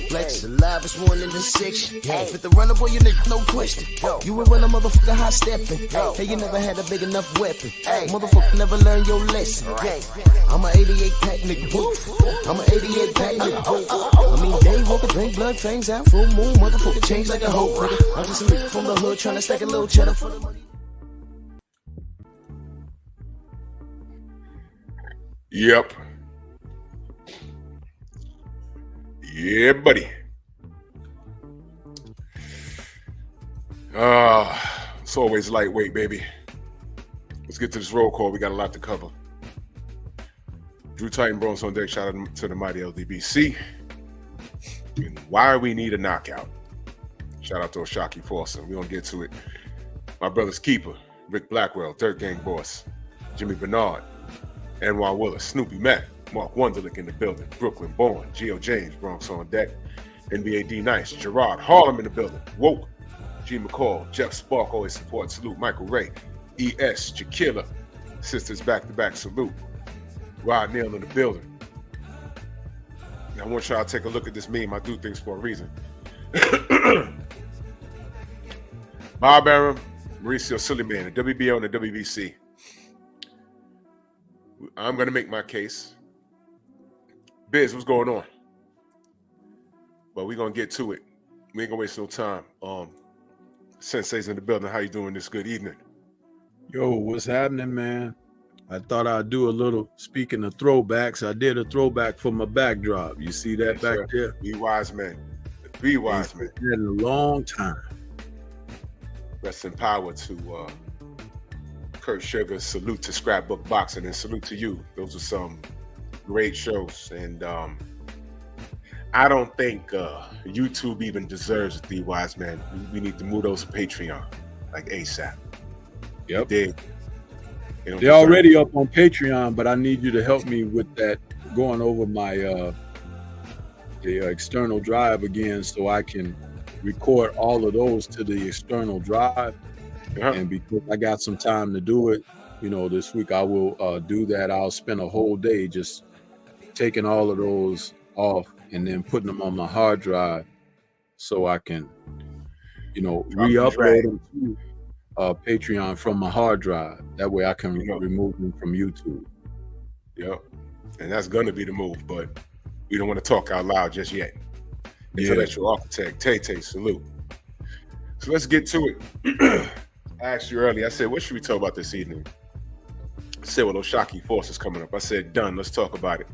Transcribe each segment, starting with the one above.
Flex, alive is more than the six. Fit the runner, boy, you nigga, no question. You would run a motherfucker high stepping. Hey, you never had a big enough weapon. Motherfucker never learned your lesson. I'm a 88 pack nigga. I'm a 88 pack nigga. I mean, day walker, drink blood, fangs out, full moon, motherfucker, change like a hoe, nigga. I'm just a nigga from the hood trying to stack a little cheddar for the money. Yep. Yeah, buddy. It's always lightweight, baby. Let's get to this roll call. We got a lot to cover. Drew Titan Bronx on deck. Shout out to the mighty LDBC. And why we need a knockout. Shout out to Oshaki Forster. We're going to get to it. My brother's keeper, Rick Blackwell, Dirt Gang boss, Jimmy Bernard, NY Willis, Snoopy Mac, Mark Wunderlich in the building, Brooklyn born, Geo James, Bronx on deck, NBA D Nice, Gerard Harlem in the building, Woke, G McCall, Jeff Spark always support, salute, Michael Ray, ES, Jaquilla, sisters back to back, salute, Rod Neal in the building. Now, I want y'all to take a look at this meme. I do things for a reason. Bob Arum, Mauricio Suleiman, the WBO and the WBC. I'm going to make my case. Biz, what's going on? But we're going to get to it. We ain't going to waste no time. Sensei's in the building. How you doing this good evening? Yo, what's happening, man? I thought I'd do a little, speaking of throwbacks, I did a throwback for my backdrop. You see that back there? Be wise, man. Be wise, man. It's been a long time. Rest in power to Kurt Sugar. Salute to Scrapbook Boxing and salute to you. Those are some great shows. And I don't think YouTube even deserves it, D Wise, man. We need to move those to Patreon, like ASAP. Yep. They're already up on Patreon, but I need you to help me with that, going over my the external drive again so I can record all of those to the external drive. And because I got some time to do it, you know, this week I will do that. I'll spend a whole day just taking all of those off and then putting them on my hard drive so I can, you know, re-upload them to Patreon from my hard drive. That way I can remove them from YouTube. Yep. And that's going to be the move, but we don't want to talk out loud just yet. Intellectual architect, Tay, salute. So let's get to it. I asked you earlier, I said, what should we talk about this evening? I said, well, Oshaki Force is coming up. I said, done, let's talk about it.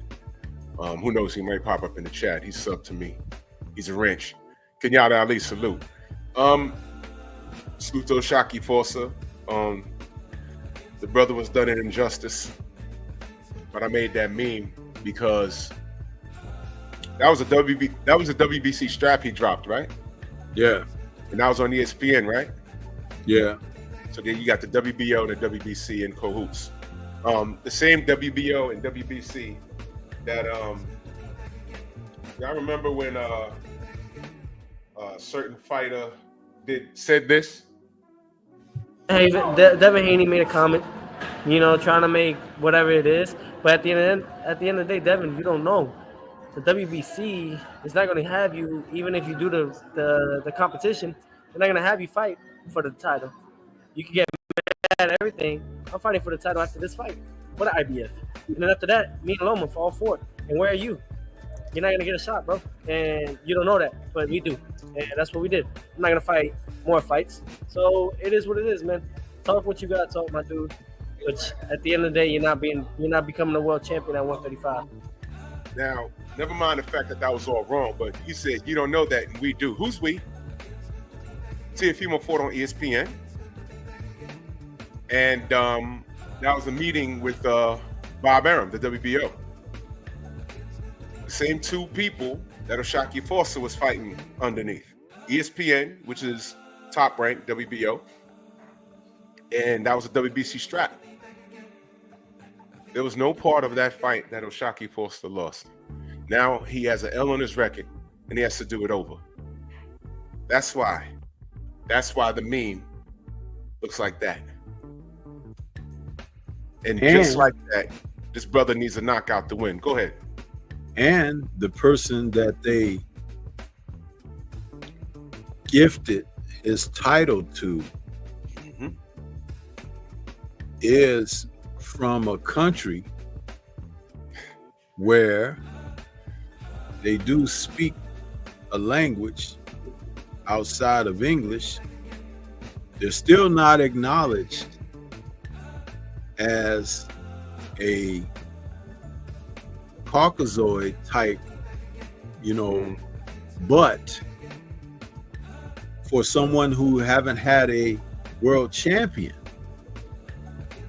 Who knows, he might pop up in the chat. He's subbed to me. He's a wrench. Kenyatta Ali, salute. Salute to Oshaki Forcer. The brother was done an injustice, but I made that meme because that was a WBC strap he dropped, right? Yeah. And that was on ESPN, right? Yeah. So then you got the WBO and the WBC in cahoots. The same WBO and WBC that I remember when a certain fighter said this. Hey, Devin Haney made a comment, you know, trying to make whatever it is. But at the end of the day, Devin, you don't know. The WBC is not going to have you, even if you do the competition, they're not going to have you fight for the title. You can get mad at everything. I'm fighting for the title after this fight for the IBF. And then after that, me and Loma fall for it. And where are you? You're not going to get a shot, bro. And you don't know that, but we do. And that's what we did. I'm not going to fight more fights. So it is what it is, man. Talk what you got to talk, my dude. Which at the end of the day, you're not becoming a world champion at 135. Now, never mind the fact that was all wrong, but he said, you don't know that, and we do. Who's we? Teofimo fought on ESPN. And that was a meeting with Bob Arum, the WBO. The same two people that Oshaki Forster was fighting underneath. ESPN, which is top ranked WBO. And that was a WBC strap. There was no part of that fight that O'Shaquie Foster lost. Now he has an L on his record, and he has to do it over. That's why the meme looks like that. And just like that, this brother needs a knockout to win. Go ahead. And the person that they gifted his title to is from a country where they do speak a language outside of English. They're still not acknowledged as a Caucasoid type, but for someone who haven't had a world champion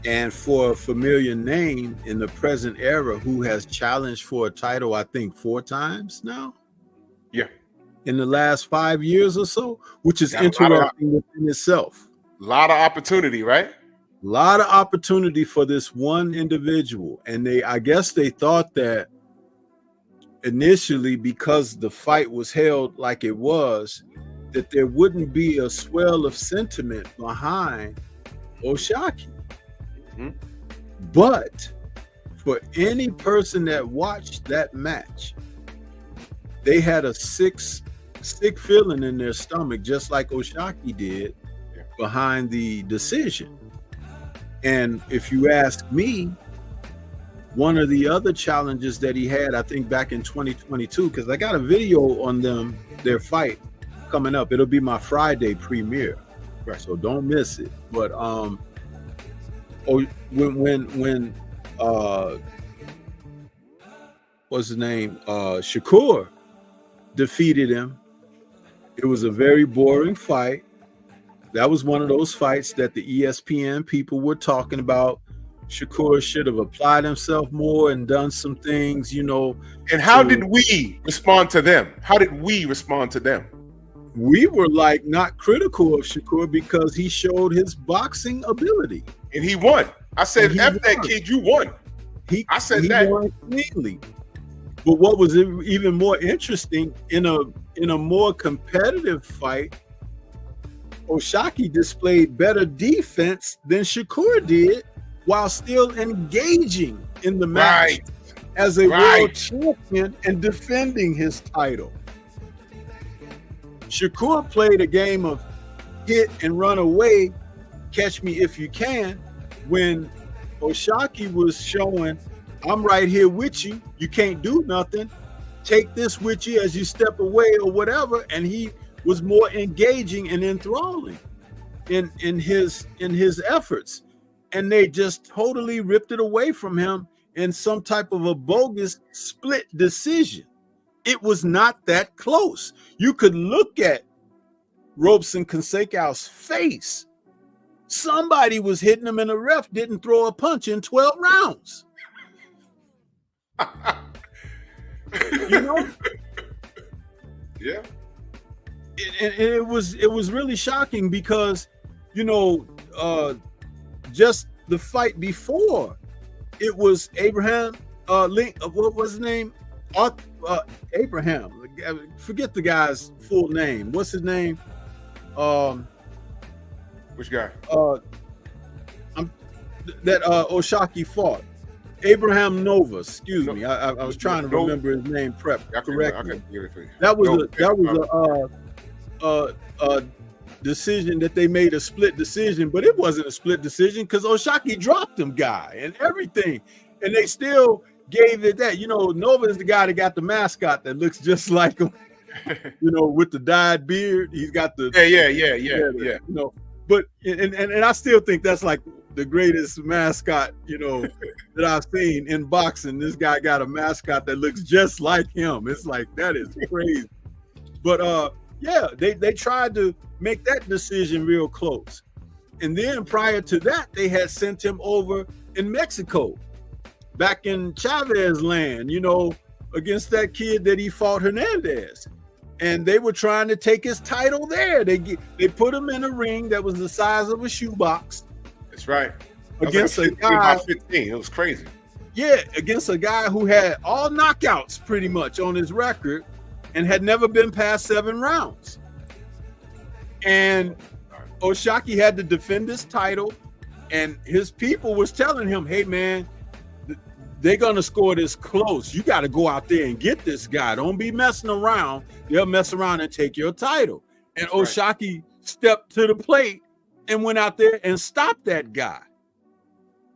and for a familiar name in the present era who has challenged for a title, I think 4 times now. Yeah. In the last 5 years or so, which is interesting within itself. A lot of opportunity, right? A lot of opportunity for this one individual. And I guess they thought that initially, because the fight was held like it was, that there wouldn't be a swell of sentiment behind O'Shaquie. But for any person that watched that match, they had a sick feeling in their stomach, just like O'Shaquie did behind the decision. And if you ask me, one of the other challenges that he had, I think back in 2022, because I got a video on their fight coming up. It'll be my Friday premiere, right? So don't miss it. But when what's his name? Shakur defeated him. It was a very boring fight. That was one of those fights that the ESPN people were talking about. Shakur should have applied himself more and done some things, And how did we respond to them? We were like not critical of Shakur because he showed his boxing ability. And he won. I said, F that kid, you won. I said that. Won cleanly. But what was even more interesting, in a more competitive fight, O'Shaquie displayed better defense than Shakur did while still engaging in the match as a world champion and defending his title. Shakur played a game of hit and run away, catch me if you can, when O'Shaquie was showing, I'm right here with you, you can't do nothing, take this with you as you step away or whatever, and he was more engaging and enthralling in his efforts. And they just totally ripped it away from him in some type of a bogus split decision. It was not that close. You could look at Robeson Consecau's face. Somebody was hitting him and the ref didn't throw a punch in 12 rounds. Yeah. And it was really shocking because, just the fight before, it was Abraham, what was his name? Abraham. Forget the guy's full name. What's his name? Which guy? That O'Shaquie fought. Abraham Nova. Excuse me. I was trying to remember his name correctly. That was a decision that they made, a split decision, but it wasn't a split decision because O'Shaquie dropped him guy and everything, and they still gave it that. Nova is the guy that got the mascot that looks just like him, with the dyed beard. He's got the yeah. But and I still think that's like the greatest mascot, that I've seen in boxing. This guy got a mascot that looks just like him. It's like, that is crazy. But they tried to make that decision real close. And then prior to that, they had sent him over in Mexico, back in Chavez land, against that kid that he fought, Hernandez. And they were trying to take his title there. They put him in a ring that was the size of a shoebox. That's right. Against a guy. 15. It was crazy. Yeah, against a guy who had all knockouts pretty much on his record and had never been past 7 rounds. And O'Shaquie had to defend his title, and his people was telling him, hey, man, they're going to score this close. You got to go out there and get this guy. Don't be messing around. They'll mess around and take your title. And O'Shaquie stepped to the plate and went out there and stopped that guy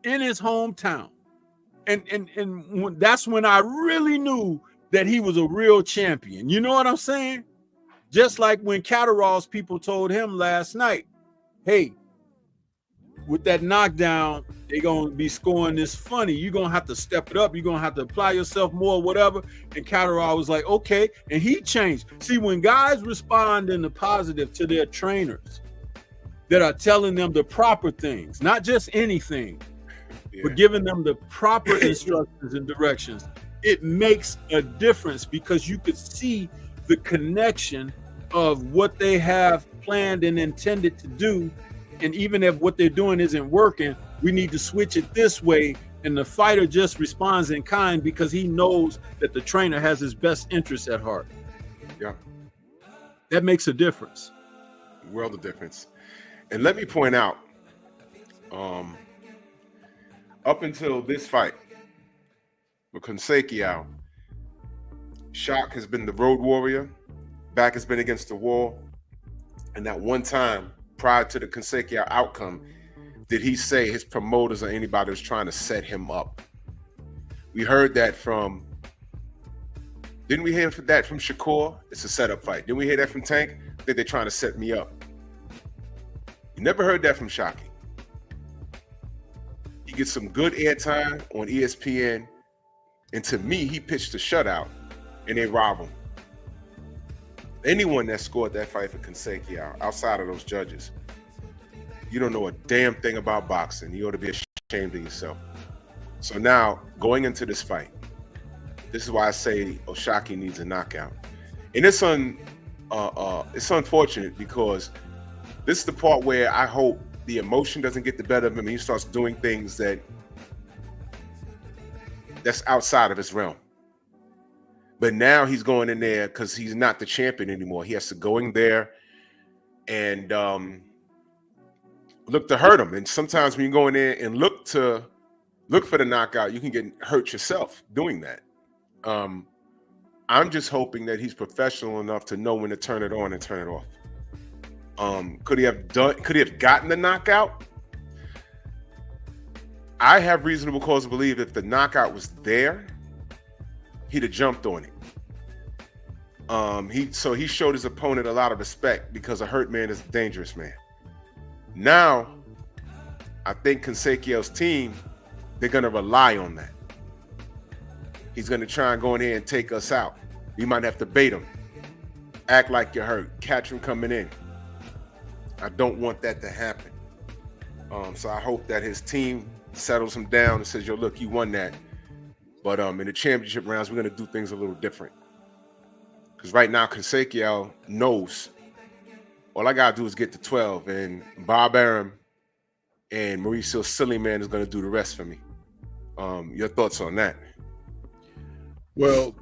in his hometown. And that's when I really knew that he was a real champion. You know what I'm saying? Just like when Catterall's people told him last night, hey, with that knockdown, they're going to be scoring this funny. You're going to have to step it up. You're going to have to apply yourself more, whatever. And Catterall was like, okay. And he changed. See, when guys respond in the positive to their trainers that are telling them the proper things, not just anything, but giving them the proper instructions and directions, it makes a difference because you could see the connection of what they have planned and intended to do. And even if what they're doing isn't working, we need to switch it this way. And the fighter just responds in kind because he knows that the trainer has his best interests at heart. Yeah. That makes a difference. World of difference. And let me point out, up until this fight with Consequio, Shock has been the road warrior, back has been against the wall. And that one time prior to the Consequio outcome, did he say his promoters or anybody was trying to set him up? We heard that from, didn't we hear that from Shakur? It's a setup fight. Didn't we hear that from Tank? I think they're trying to set me up. You never heard that from Shockey. He gets some good airtime on ESPN, and to me, he pitched a shutout, and they rob him. Anyone that scored that fight for Consequio, outside of those judges, you don't know a damn thing about boxing. You ought to be ashamed of yourself. So now, going into this fight, this is why I say O'Shaquie needs a knockout. And it's unfortunate because this is the part where I hope the emotion doesn't get the better of him and he starts doing things that's outside of his realm. But now he's going in there because he's not the champion anymore. He has to go in there and look to hurt him. And sometimes when you go in there and look for the knockout, you can get hurt yourself doing that. I'm just hoping that he's professional enough to know when to turn it on and turn it off. Could he have gotten the knockout? I have reasonable cause to believe if the knockout was there, he'd have jumped on it. He showed his opponent a lot of respect because a hurt man is a dangerous man. Now, I think Consequio's team, they're going to rely on that. He's going to try and go in here and take us out. You might have to bait him. Act like you're hurt. Catch him coming in. I don't want that to happen. So I hope that his team settles him down and says, yo, look, you won that. But in the championship rounds, we're going to do things a little different. Because right now, Consequio knows all I got to do is get to 12. And Bob Arum and Mauricio Sillyman is going to do the rest for me. Your thoughts on that? Well,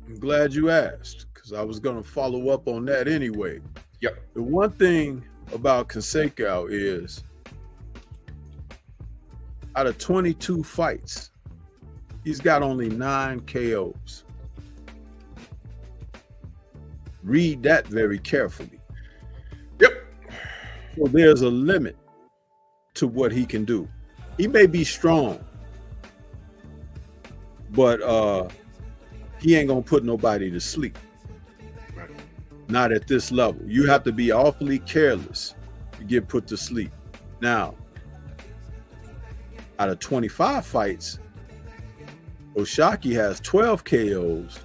I'm glad you asked because I was going to follow up on that anyway. Yep. The one thing about Consequio is out of 22 fights, he's got only 9 KOs. Read that very carefully. Yep. So there's a limit to what he can do. He may be strong, but he ain't gonna put nobody to sleep. Right. Not at this level. You have to be awfully careless to get put to sleep. Now, out of 25 fights, O'Shaquie has 12 KOs.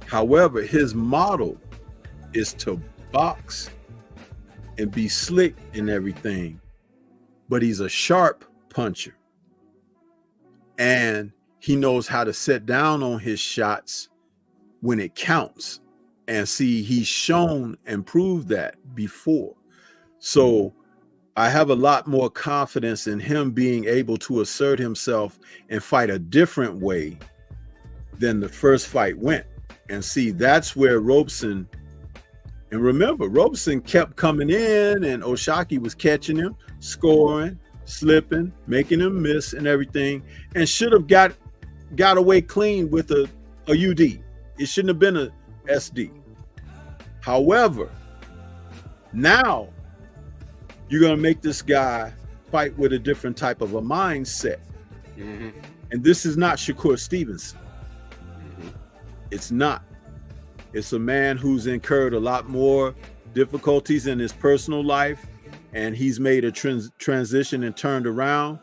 However, his model is to box and be slick and everything, but he's a sharp puncher. And he knows how to set down on his shots when it counts. And see, he's shown and proved that before. So I have a lot more confidence in him being able to assert himself and fight a different way than the first fight went. And see, that's where Robeson, and remember, Robeson kept coming in and O'Shaquie was catching him, scoring, slipping, making him miss and everything, and should have got away clean with a UD. It shouldn't have been a SD. However, now you're going to make this guy fight with a different type of a mindset. Mm-hmm. And this is not Shakur Stevenson. Mm-hmm. It's not. It's a man who's incurred a lot more difficulties in his personal life, and he's made a transition and turned around,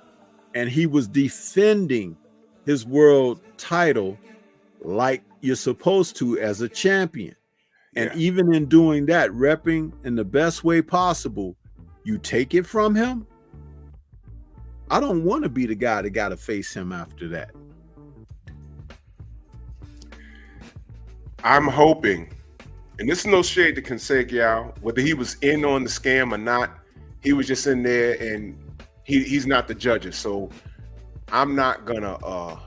and he was defending his world title like you're supposed to as a champion. And even in doing that, repping in the best way possible, you take it from him. I don't want to be the guy that got to face him after that. I'm hoping, and this is no shade to Consequao, whether he was in on the scam or not, he was just in there, and he's not the judges. So I'm not gonna I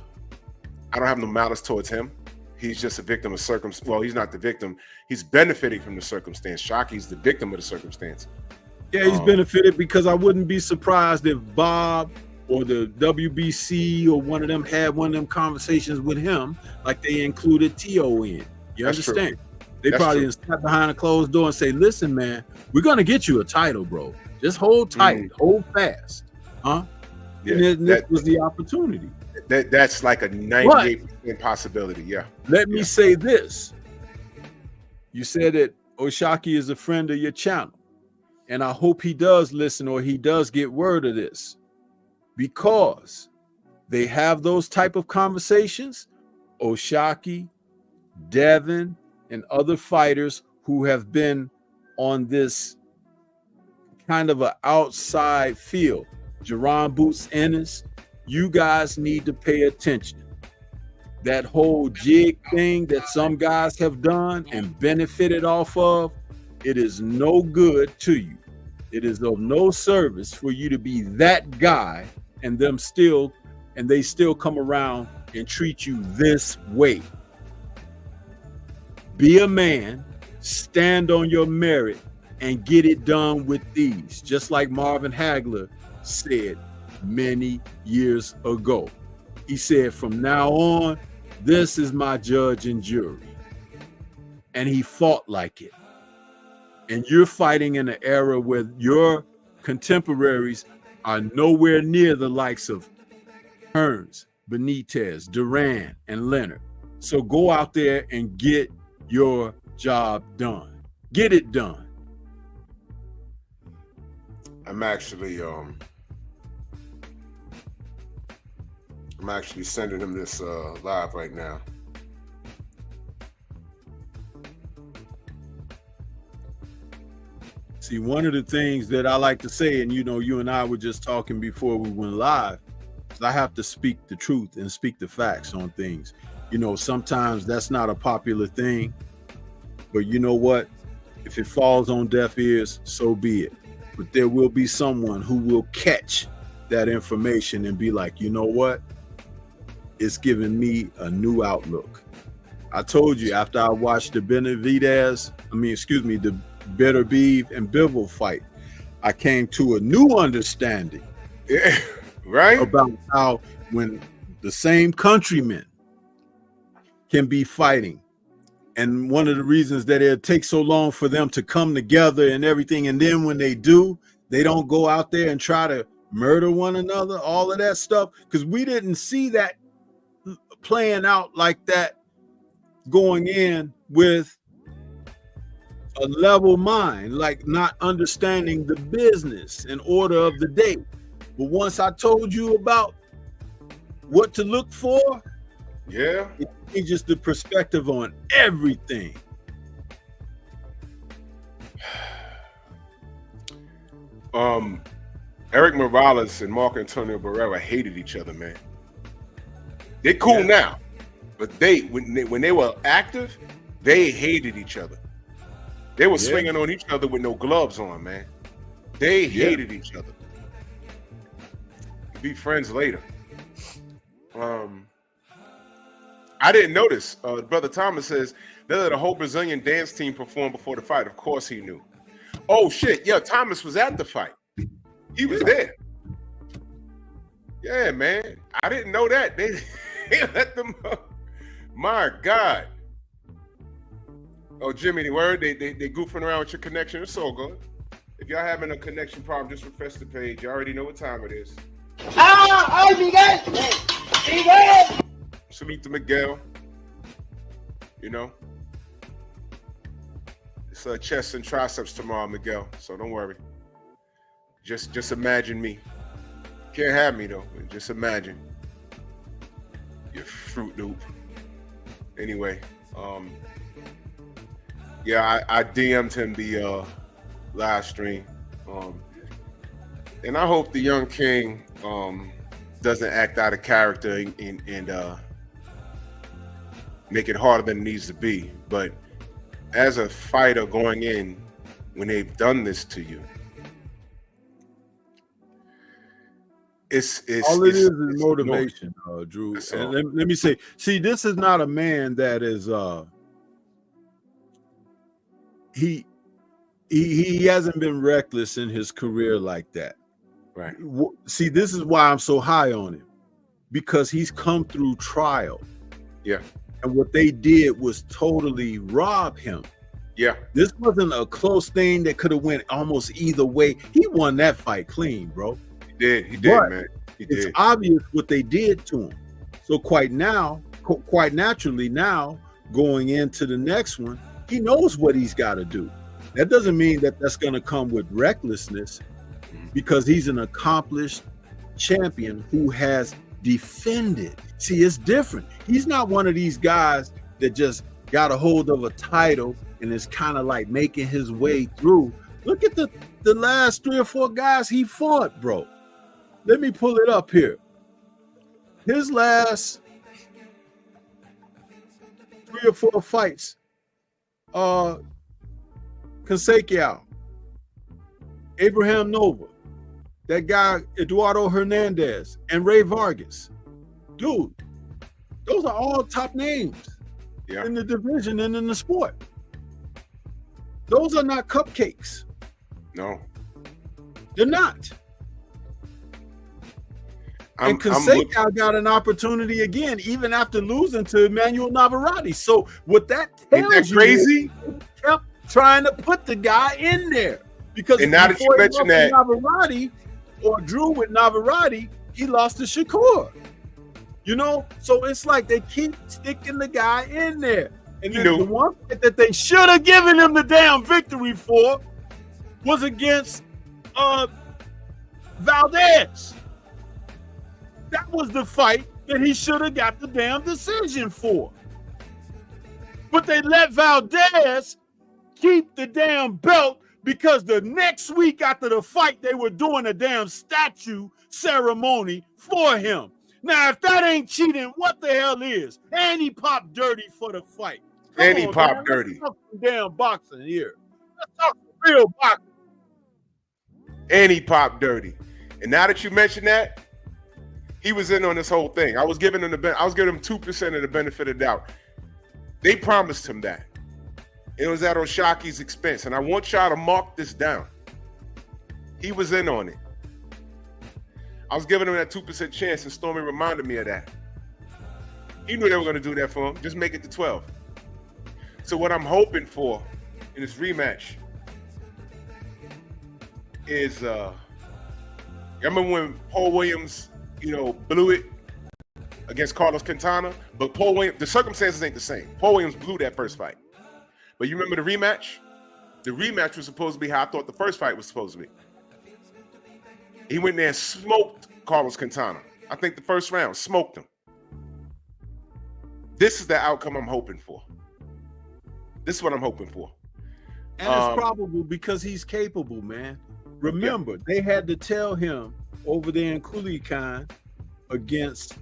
don't have no malice towards him. He's just a victim of circumstance. Well, he's not the victim. He's benefiting from the circumstance. Shocky's the victim of the circumstance. Yeah, he's benefited, because I wouldn't be surprised if Bob or the WBC or one of them had one of them conversations with him, like they included T.O. in. You understand? They probably sat behind a closed door and say, listen, man, we're going to get you a title, bro. Just hold tight, hold fast. Huh? Yeah, and this was the opportunity. That's like a 98% possibility, yeah. Let me say this. You said that O'Shaquie is a friend of your channel. And I hope he does listen, or he does get word of this, because they have those type of conversations. O'Shaquie, Devin, and other fighters who have been on this kind of an outside field. Jerron Boots Ennis, you guys need to pay attention. That whole jig thing that some guys have done and benefited off of, it is no good to you. It is of no service for you to be that guy and they still come around and treat you this way. Be a man, stand on your merit, and get it done with these. Just like Marvin Hagler said many years ago. He said, from now on, this is my judge and jury. And he fought like it. And you're fighting in an era where your contemporaries are nowhere near the likes of Hearns, Benitez, Duran, and Leonard. So go out there and get your job done. Get it done. I'm actually sending him this live right now. See, one of the things that I like to say, and you and I were just talking before we went live, is I have to speak the truth and speak the facts on things. Sometimes that's not a popular thing, but you know what? If it falls on deaf ears, so be it. But there will be someone who will catch that information and be like, you know what? It's giving me a new outlook. I told you, after I watched the the Beterbiev and Bivol fight, I came to a new understanding, right, about how when the same countrymen can be fighting, and one of the reasons that it takes so long for them to come together and everything, and then when they do, they don't go out there and try to murder one another, all of that stuff, because we didn't see that playing out like that, going in with a level mind, like not understanding the business and order of the day. But once I told you about what to look for, it changes the perspective on everything. Eric Morales and Marco Antonio Barrera hated each other, man. They're cool now, but when they were active, they hated each other. They were swinging on each other with no gloves on, man. They hated each other. Be friends later. I didn't notice. Brother Thomas says they let a whole Brazilian dance team perform before the fight. Of course he knew. Oh shit! Yeah, Thomas was at the fight. He was there. Yeah, man. I didn't know that. They let them. My God. Oh, Jimmy, the word they goofing around with your connection. It's all good. If y'all having a connection problem, just refresh the page. You already know what time it is. Miguel! Miguel! Salute to Miguel. You know, it's chest and triceps tomorrow, Miguel. So don't worry. Just imagine me. Can't have me though. Just imagine. You Fruit Loop. Anyway, yeah, I DM'd him the live stream, and I hope the young king doesn't act out of character and make it harder than it needs to be. But as a fighter going in, when they've done this to you, it's all it is motivation, Drew. And let me say, see, this is not a man that is he hasn't been reckless in his career like that. Right. See, this is why I'm so high on him, because he's come through trial. Yeah. And what they did was totally rob him. Yeah. This wasn't a close thing that could have went almost either way. He won that fight clean, bro. He did, but man. It's obvious what they did to him. So quite naturally now, going into the next one, he knows what he's got to do. That doesn't mean that that's going to come with recklessness, because he's an accomplished champion who has defended. See, it's different. He's not one of these guys that just got a hold of a title and is kind of like making his way through. Look at the last 3 or 4 guys he fought, bro. Let me pull it up here. His last 3 or 4 fights, Consequao, Abraham Nova, that guy Eduardo Hernandez, and Ray Vargas. Dude, those are all top names in the division and in the sport. Those are not cupcakes. No. They're not. And Consequao got an opportunity again, even after losing to Emmanuel Navarrete. So what that tells you, crazy? He kept trying to put the guy in there, because and now that you mention that, Navarrete or drew with Navarrete, he lost to Shakur. You know, so it's like they keep sticking the guy in there. And then the one fight that they should have given him the damn victory for was against Valdez. That was the fight that he should have got the damn decision for. But they let Valdez keep the damn belt, because the next week after the fight, they were doing a damn statue ceremony for him. Now, if that ain't cheating, what the hell is? And he popped dirty for the fight. And he popped dirty. Let's talk some damn boxing here. Let's talk some real boxing. And he popped dirty. And now that you mention that, he was in on this whole thing. I was giving him 2% of the benefit of the doubt. They promised him that. It was at Oshaki's expense. And I want y'all to mark this down. He was in on it. I was giving him that 2% chance, and Stormy reminded me of that. He knew they were going to do that for him. Just make it to 12. So what I'm hoping for in this rematch is, I remember when Paul Williams, blew it against Carlos Quintana, but Paul Williams, the circumstances ain't the same. Paul Williams blew that first fight. But you remember the rematch? The rematch was supposed to be how I thought the first fight was supposed to be. He went there and smoked Carlos Quintana. I think the first round, smoked him. This is the outcome I'm hoping for. This is what I'm hoping for. And it's probable because he's capable, man. Remember, they had to tell him over there in Culiacan against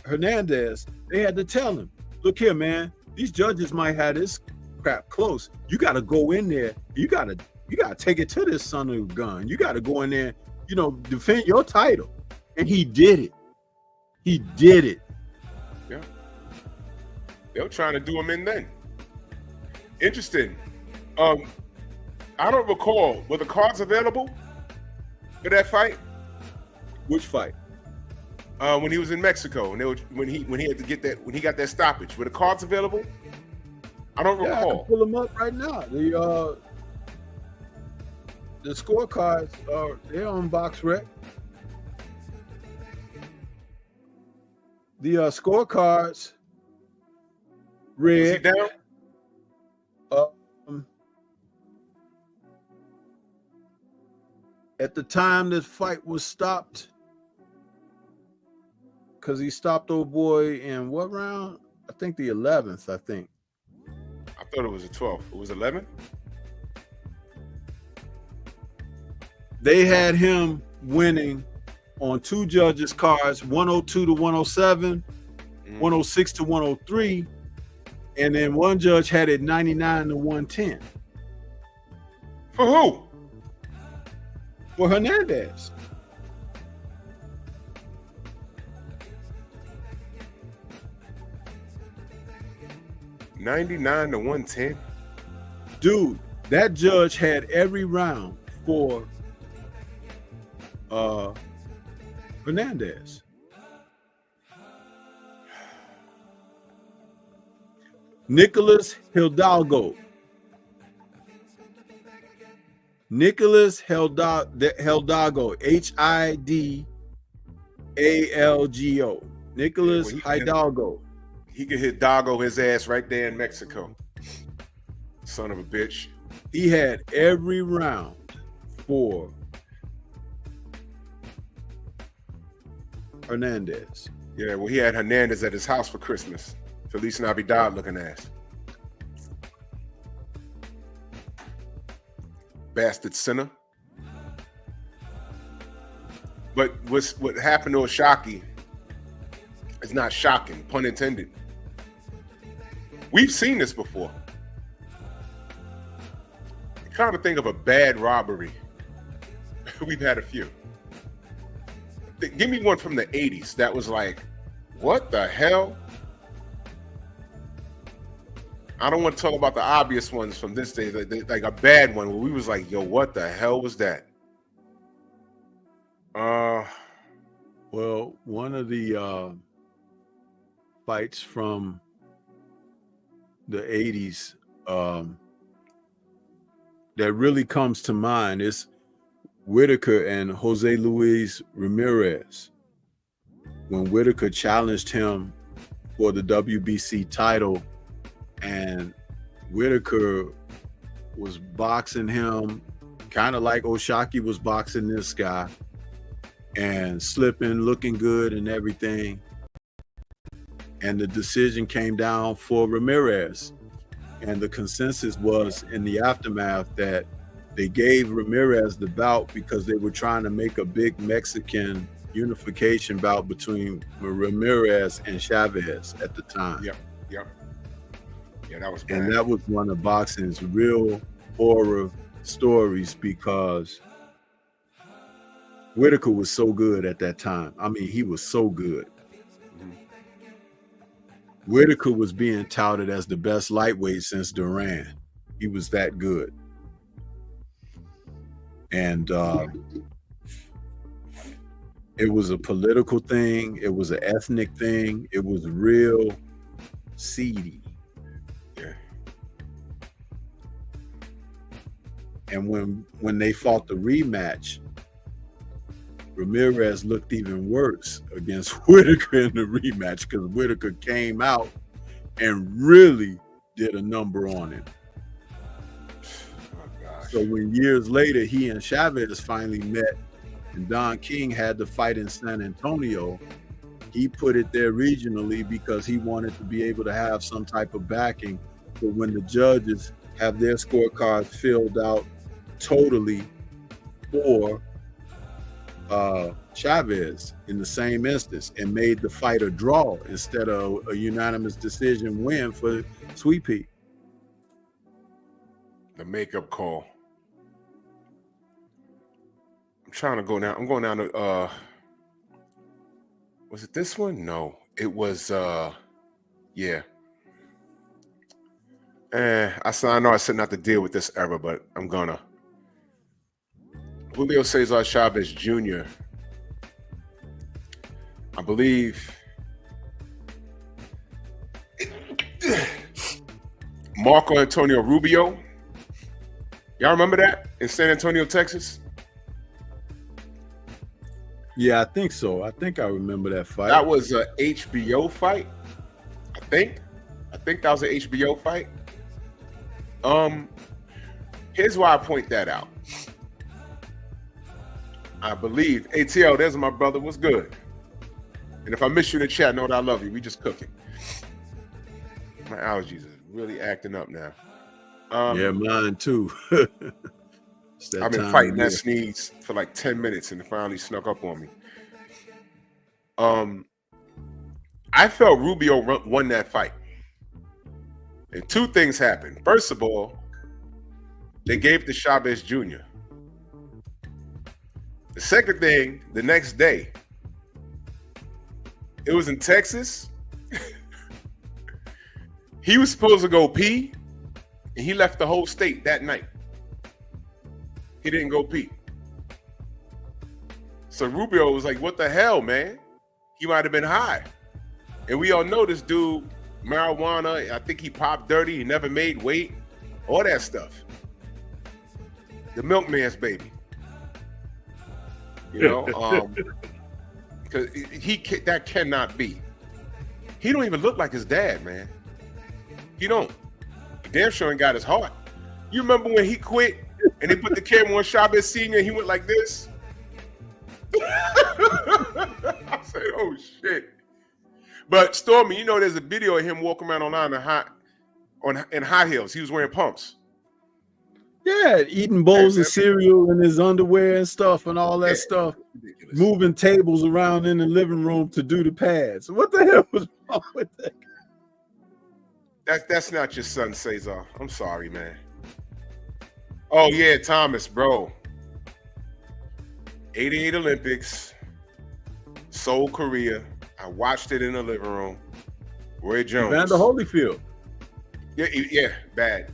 Hernandez, they had to tell him, look here, man, these judges might have this crap close. You got to go in there. You got to You got to take it to this son of a gun. You got to go in there, defend your title. And he did it. He did it. Yeah. They were trying to do him in then. Interesting. I don't recall. Were the cards available for that fight? Which fight? When he was in Mexico, and when he had to get that, when he got that stoppage, were the cards available? I don't Yeah, I recall. can pull them up right now. The scorecards they're on BoxRec. The scorecards read. Was he down? At the time this fight was stopped, because he stopped old boy in what round? I think the 11th, I think. I thought it was the 12th. It was 11? They had him winning on two judges' cards, 102 to 107, 106 to 103, and then one judge had it 99 to 110. For who? For Hernandez. $99 to $110. Dude, that judge had every round for Hernandez. Nicholas Hidalgo. Nicholas Hidalgo, Hidalgo. Nicholas Hidalgo. He could hit Dago his ass right there in Mexico. Son of a bitch. He had every round for Hernandez. Yeah, well, he had Hernandez at his house for Christmas. Feliz Navidad looking ass. Bastard sinner. But what happened to Oshaki is not shocking, pun intended. We've seen this before. I'm trying to think of a bad robbery. We've had a few. Give me one from the 80s that was like, what the hell? I don't want to talk about the obvious ones from this day, like a bad one where we was like, yo, what the hell was that? Well, one of the fights from the 80s that really comes to mind is Whitaker and Jose Luis Ramirez. When Whitaker challenged him for the WBC title, and Whitaker was boxing him kind of like Oshaki was boxing this guy, and slipping, looking good and everything. And the decision came down for Ramirez. And the consensus was in the aftermath that they gave Ramirez the bout because they were trying to make a big Mexican unification bout between Ramirez and Chavez at the time. Yep. Yeah, that was bad. And that was one of boxing's real horror stories because Whitaker was so good at that time. I mean, he was so good. Whitaker was being touted as the best lightweight since Duran. He was that good. And it was a political thing. It was an ethnic thing. It was real seedy. Yeah. And when they fought the rematch, Ramirez looked even worse against Whitaker in the rematch because Whitaker came out and really did a number on him. Oh, so when years later he and Chavez finally met and Don King had the fight in San Antonio, he put it there regionally because he wanted to be able to have some type of backing for when the judges have their scorecards filled out totally for Chavez in the same instance, and made the fight a draw instead of a unanimous decision win for Sweet Pea. The makeup call. trying to go now. I'm going down to was it this one? No, it was yeah. I know I said not to deal with this ever, but I'm gonna. Julio Cesar Chavez Jr. I believe Marco Antonio Rubio. Y'all remember that in San Antonio, Texas? Yeah, I think so. I think I remember that fight. That was a HBO fight. I think that was an HBO fight. Here's why I point that out. I believe ATL, there's my brother. What's good? And if I miss you in the chat, know that I love you. We just cooking. My allergies is really acting up now. Yeah, mine too. I've been fighting that sneeze for like 10 minutes and it finally snuck up on me. I felt Rubio won that fight. And two things happened. First of all, they gave it to Chavez Jr. The second thing, the next day, it was in Texas. He was supposed to go pee, and he left the whole state that night. He didn't go pee. So Rubio was like, what the hell, man? He might have been high. And we all know this dude, marijuana, I think he popped dirty, he never made weight, all that stuff. The milkman's baby. You know, because that cannot be. He don't even look like his dad, man. He don't. He damn sure ain't got his heart. You remember when he quit and they put the camera on Chavez Sr. and he went like this? I said, oh shit. But Stormy, you know, there's a video of him walking around in high heels. He was wearing pumps. Yeah, eating bowls of cereal in his underwear and stuff and all that stuff. Ridiculous. Moving tables around in the living room to do the pads. What the hell was wrong with that? That's not your son, Cesar. I'm sorry, man. Oh yeah, Thomas, bro. 88 Olympics, Seoul, Korea. I watched it in the living room. Roy Jones. Evander Holyfield. Yeah, bad.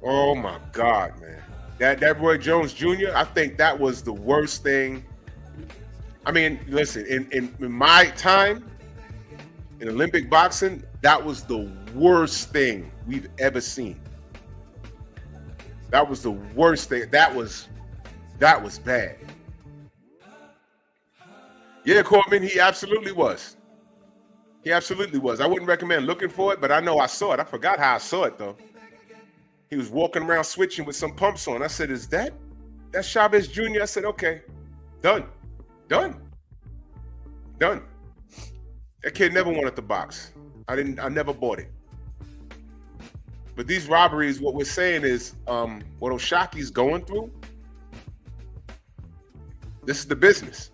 Oh my God, man. That Roy Jones Jr., I think that was the worst thing. I mean, listen, in my time in Olympic boxing, that was the worst thing we've ever seen. That was the worst thing. That was bad. Yeah, Corbin, he absolutely was. He absolutely was. I wouldn't recommend looking for it, but I know I saw it. I forgot how I saw it, though. He was walking around switching with some pumps on. I said, is that's Chavez Jr.? I said, okay, done. That kid never wanted to box. I never bought it. But these robberies, what we're saying is, what Oshaki's going through, this is the business.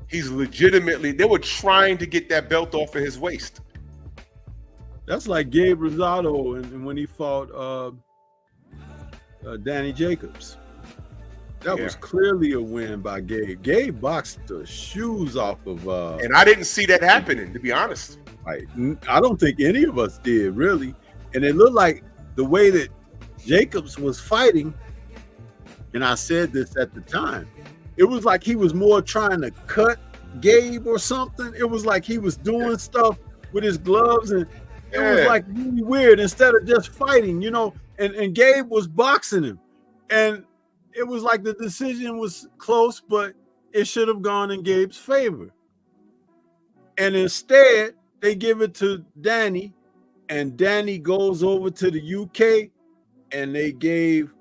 He's legitimately, they were trying to get that belt off of his waist. That's like Gabe Rosado and when he fought Danny Jacobs. That was clearly a win by Gabe. Gabe boxed the shoes off of and I didn't see that happening, to be honest. Right. I don't think any of us did, really. And it looked like the way that Jacobs was fighting, and I said this at the time, it was like he was more trying to cut Gabe or something. It was like he was doing stuff with his gloves, and it was like really weird instead of just fighting, you know. And Gabe was boxing him, and it was like the decision was close, but it should have gone in Gabe's favor. And instead, they give it to Danny, and Danny goes over to the UK, and they gave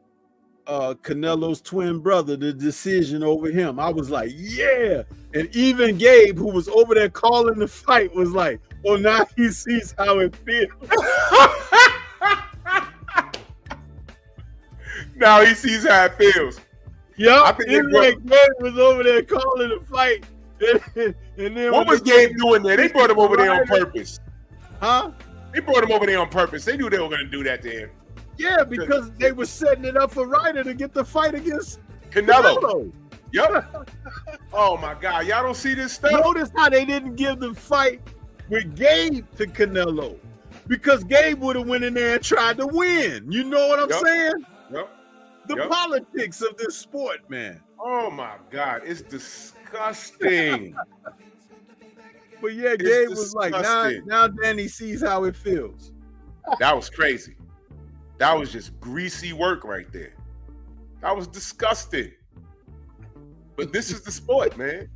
Canelo's twin brother the decision over him. I was like, yeah. And even Gabe, who was over there calling the fight, was like, oh, now he sees how it feels. Now he sees how it feels. Yeah, I think like Gabe was over there calling the fight. And then what was Gabe doing there? They brought him over there on purpose. Huh? They brought him over there on purpose. They knew they were going to do that to him. Yeah, because they were setting it up for Ryder to get the fight against Canelo. Canelo. Yep. Oh my God, y'all don't see this stuff? Notice how they didn't give the fight with Gabe to Canelo, because Gabe would have went in there and tried to win. You know what I'm saying? Yep. The politics of this sport, man. Oh my God, it's disgusting. But yeah, Gabe was like, now Danny sees how it feels. That was crazy. That was just greasy work right there. That was disgusting. But this is the sport, man.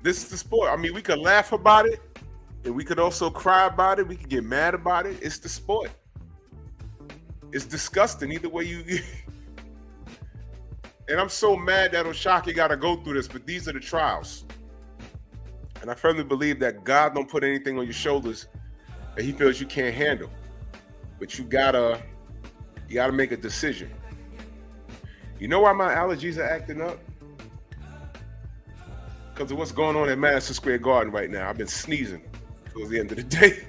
This is the sport. I mean, we could laugh about it, and we could also cry about it. We could get mad about it. It's the sport. It's disgusting either way you. And I'm so mad that O'Shaquie got to go through this, but these are the trials. And I firmly believe that God don't put anything on your shoulders that he feels you can't handle. But you gotta make a decision. You know why my allergies are acting up? Because of what's going on at Madison Square Garden right now. I've been sneezing towards the end of the day.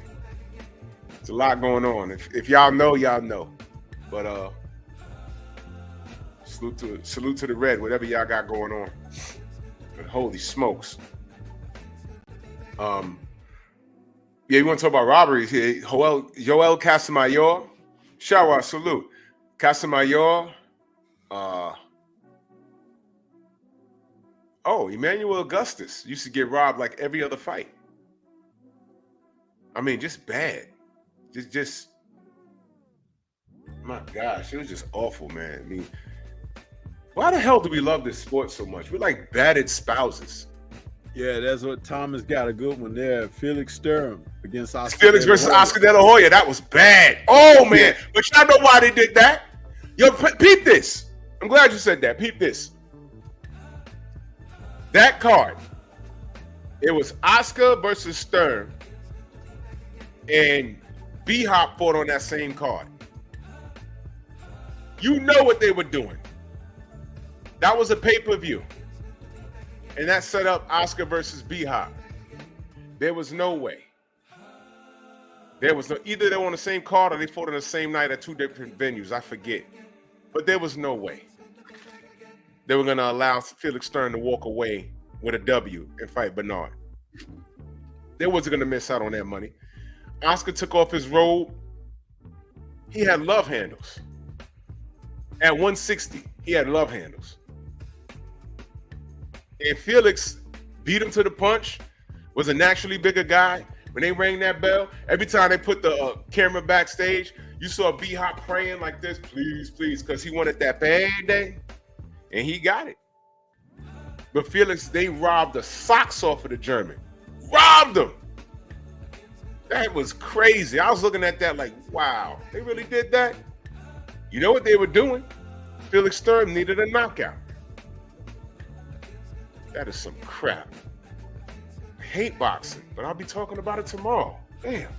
There's a lot going on. If y'all know, y'all know. But salute to the red, whatever y'all got going on. But holy smokes. Yeah, you want to talk about robberies here? Joel Casamayor, shower, salute. Casamayor. Emmanuel Augustus used to get robbed like every other fight. I mean, just bad. Just my gosh, it was just awful, man. I mean, why the hell do we love this sport so much? We're like battered spouses. Yeah, that's what Thomas got a good one there. Felix Sturm against Oscar. Felix versus Oscar De La Hoya. That was bad. Oh, man. But y'all know why they did that? Yo, peep this. I'm glad you said that. Peep this. That card, it was Oscar versus Sturm, and B-Hop fought on that same card. You know what they were doing. That was a pay-per-view. And that set up Oscar versus B-Hop. There was no way. Either they were on the same card or they fought on the same night at two different venues. I forget. But there was no way they were going to allow Felix Sturm to walk away with a W and fight Bernard. They wasn't going to miss out on that money. Oscar took off his robe. He had love handles. At 160, he had love handles. And Felix beat him to the punch, was a naturally bigger guy. When they rang that bell, every time they put the camera backstage, you saw B-Hop praying like this, please, please, because he wanted that payday, and he got it. But Felix, they robbed the socks off of the German. Robbed him. That was crazy. I was looking at that like, wow, they really did that? You know what they were doing? Felix Sturm needed a knockout. That is some crap. I hate boxing, but I'll be talking about it tomorrow. Damn.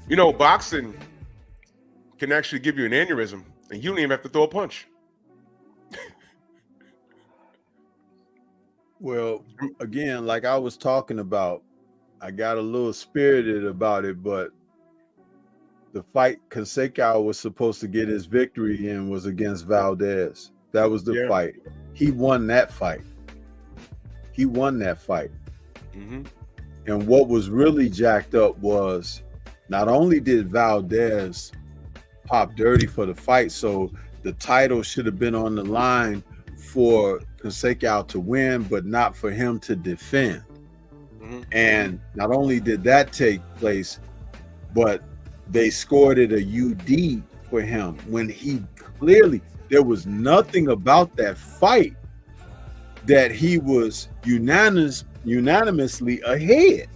You know, boxing can actually give you an aneurysm, and you don't even have to throw a punch. Well, again, like I was talking about, I got a little spirited about it, but the fight Conseco was supposed to get his victory in was against Valdez. That was the fight. He won that fight. Mm-hmm. And what was really jacked up was not only did Valdez pop dirty for the fight, so the title should have been on the line for Conseco to win, but not for him to defend. Mm-hmm. And not only did that take place, but they scored it a UD for him when he clearly, there was nothing about that fight that he was unanimously ahead.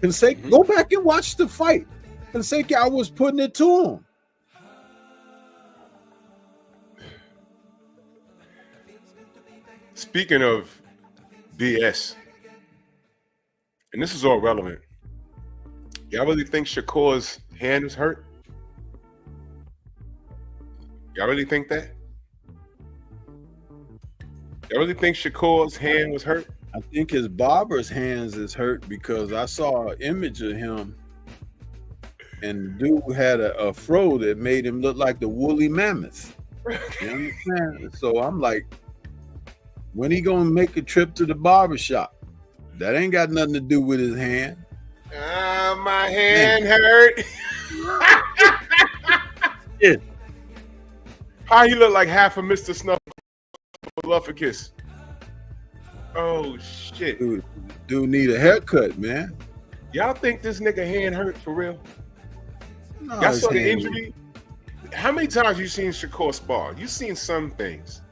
Conseco, go back and watch the fight. Conseco was putting it to him. Speaking of BS, and this is all relevant, y'all really think Shakur's hand is hurt? Y'all really think that? You really think Shakur's hand was hurt? I think his barber's hands is hurt because I saw an image of him, and the dude had a fro that made him look like the woolly mammoth. You understand? So I'm like, when he gonna make a trip to the barber shop? That ain't got nothing to do with his hand. My hand hurt. Yeah. How he look like half of Mr. Snuffleupagus? Oh shit! Dude need a haircut, man. Y'all think this nigga hand hurt for real? No, Y'all saw the injury? How many times you seen Shakur spar? You seen some things.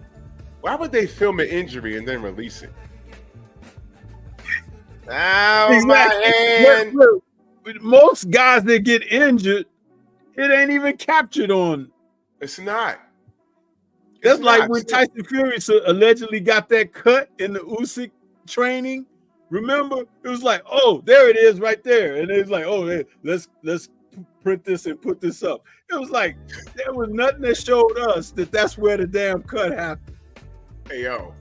Why would they film an injury and then release it? Ow, my hand. Look, most guys that get injured, it ain't even captured on. It's not. That's like when Tyson Fury allegedly got that cut in the Usyk training. Remember, it was like, oh, there it is, right there, and it was like, oh, hey, let's print this and put this up. It was like there was nothing that showed us that that's where the damn cut happened. Hey yo,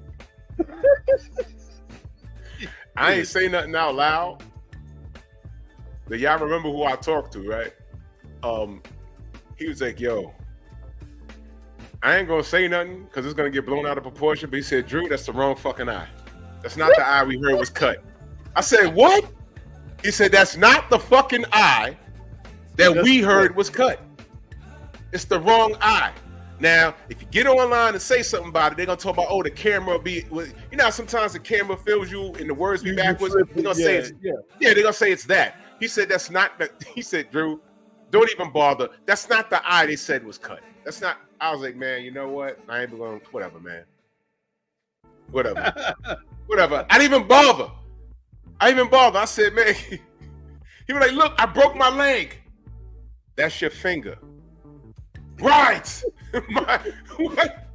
I ain't say nothing out loud. But y'all remember who I talked to, right? He was like, yo, I ain't gonna say nothing because it's gonna get blown out of proportion. But he said, Drew, that's the wrong fucking eye. That's not the eye we heard was cut. I said, what? He said, that's not the fucking eye that we heard was cut. It's the wrong eye. Now, if you get online and say something about it, they're gonna talk about, oh, the camera be, you know, sometimes the camera fills you and the words be backwards. They're gonna say it's, they're gonna say it's that. He said that's not the. He said, Drew, don't even bother. That's not the eye they said was cut. That's not. I was like, man, you know what? I ain't going. Whatever, man. Whatever. Whatever. I didn't even bother. I said, man. He was like, look, I broke my leg. That's your finger. Right. What?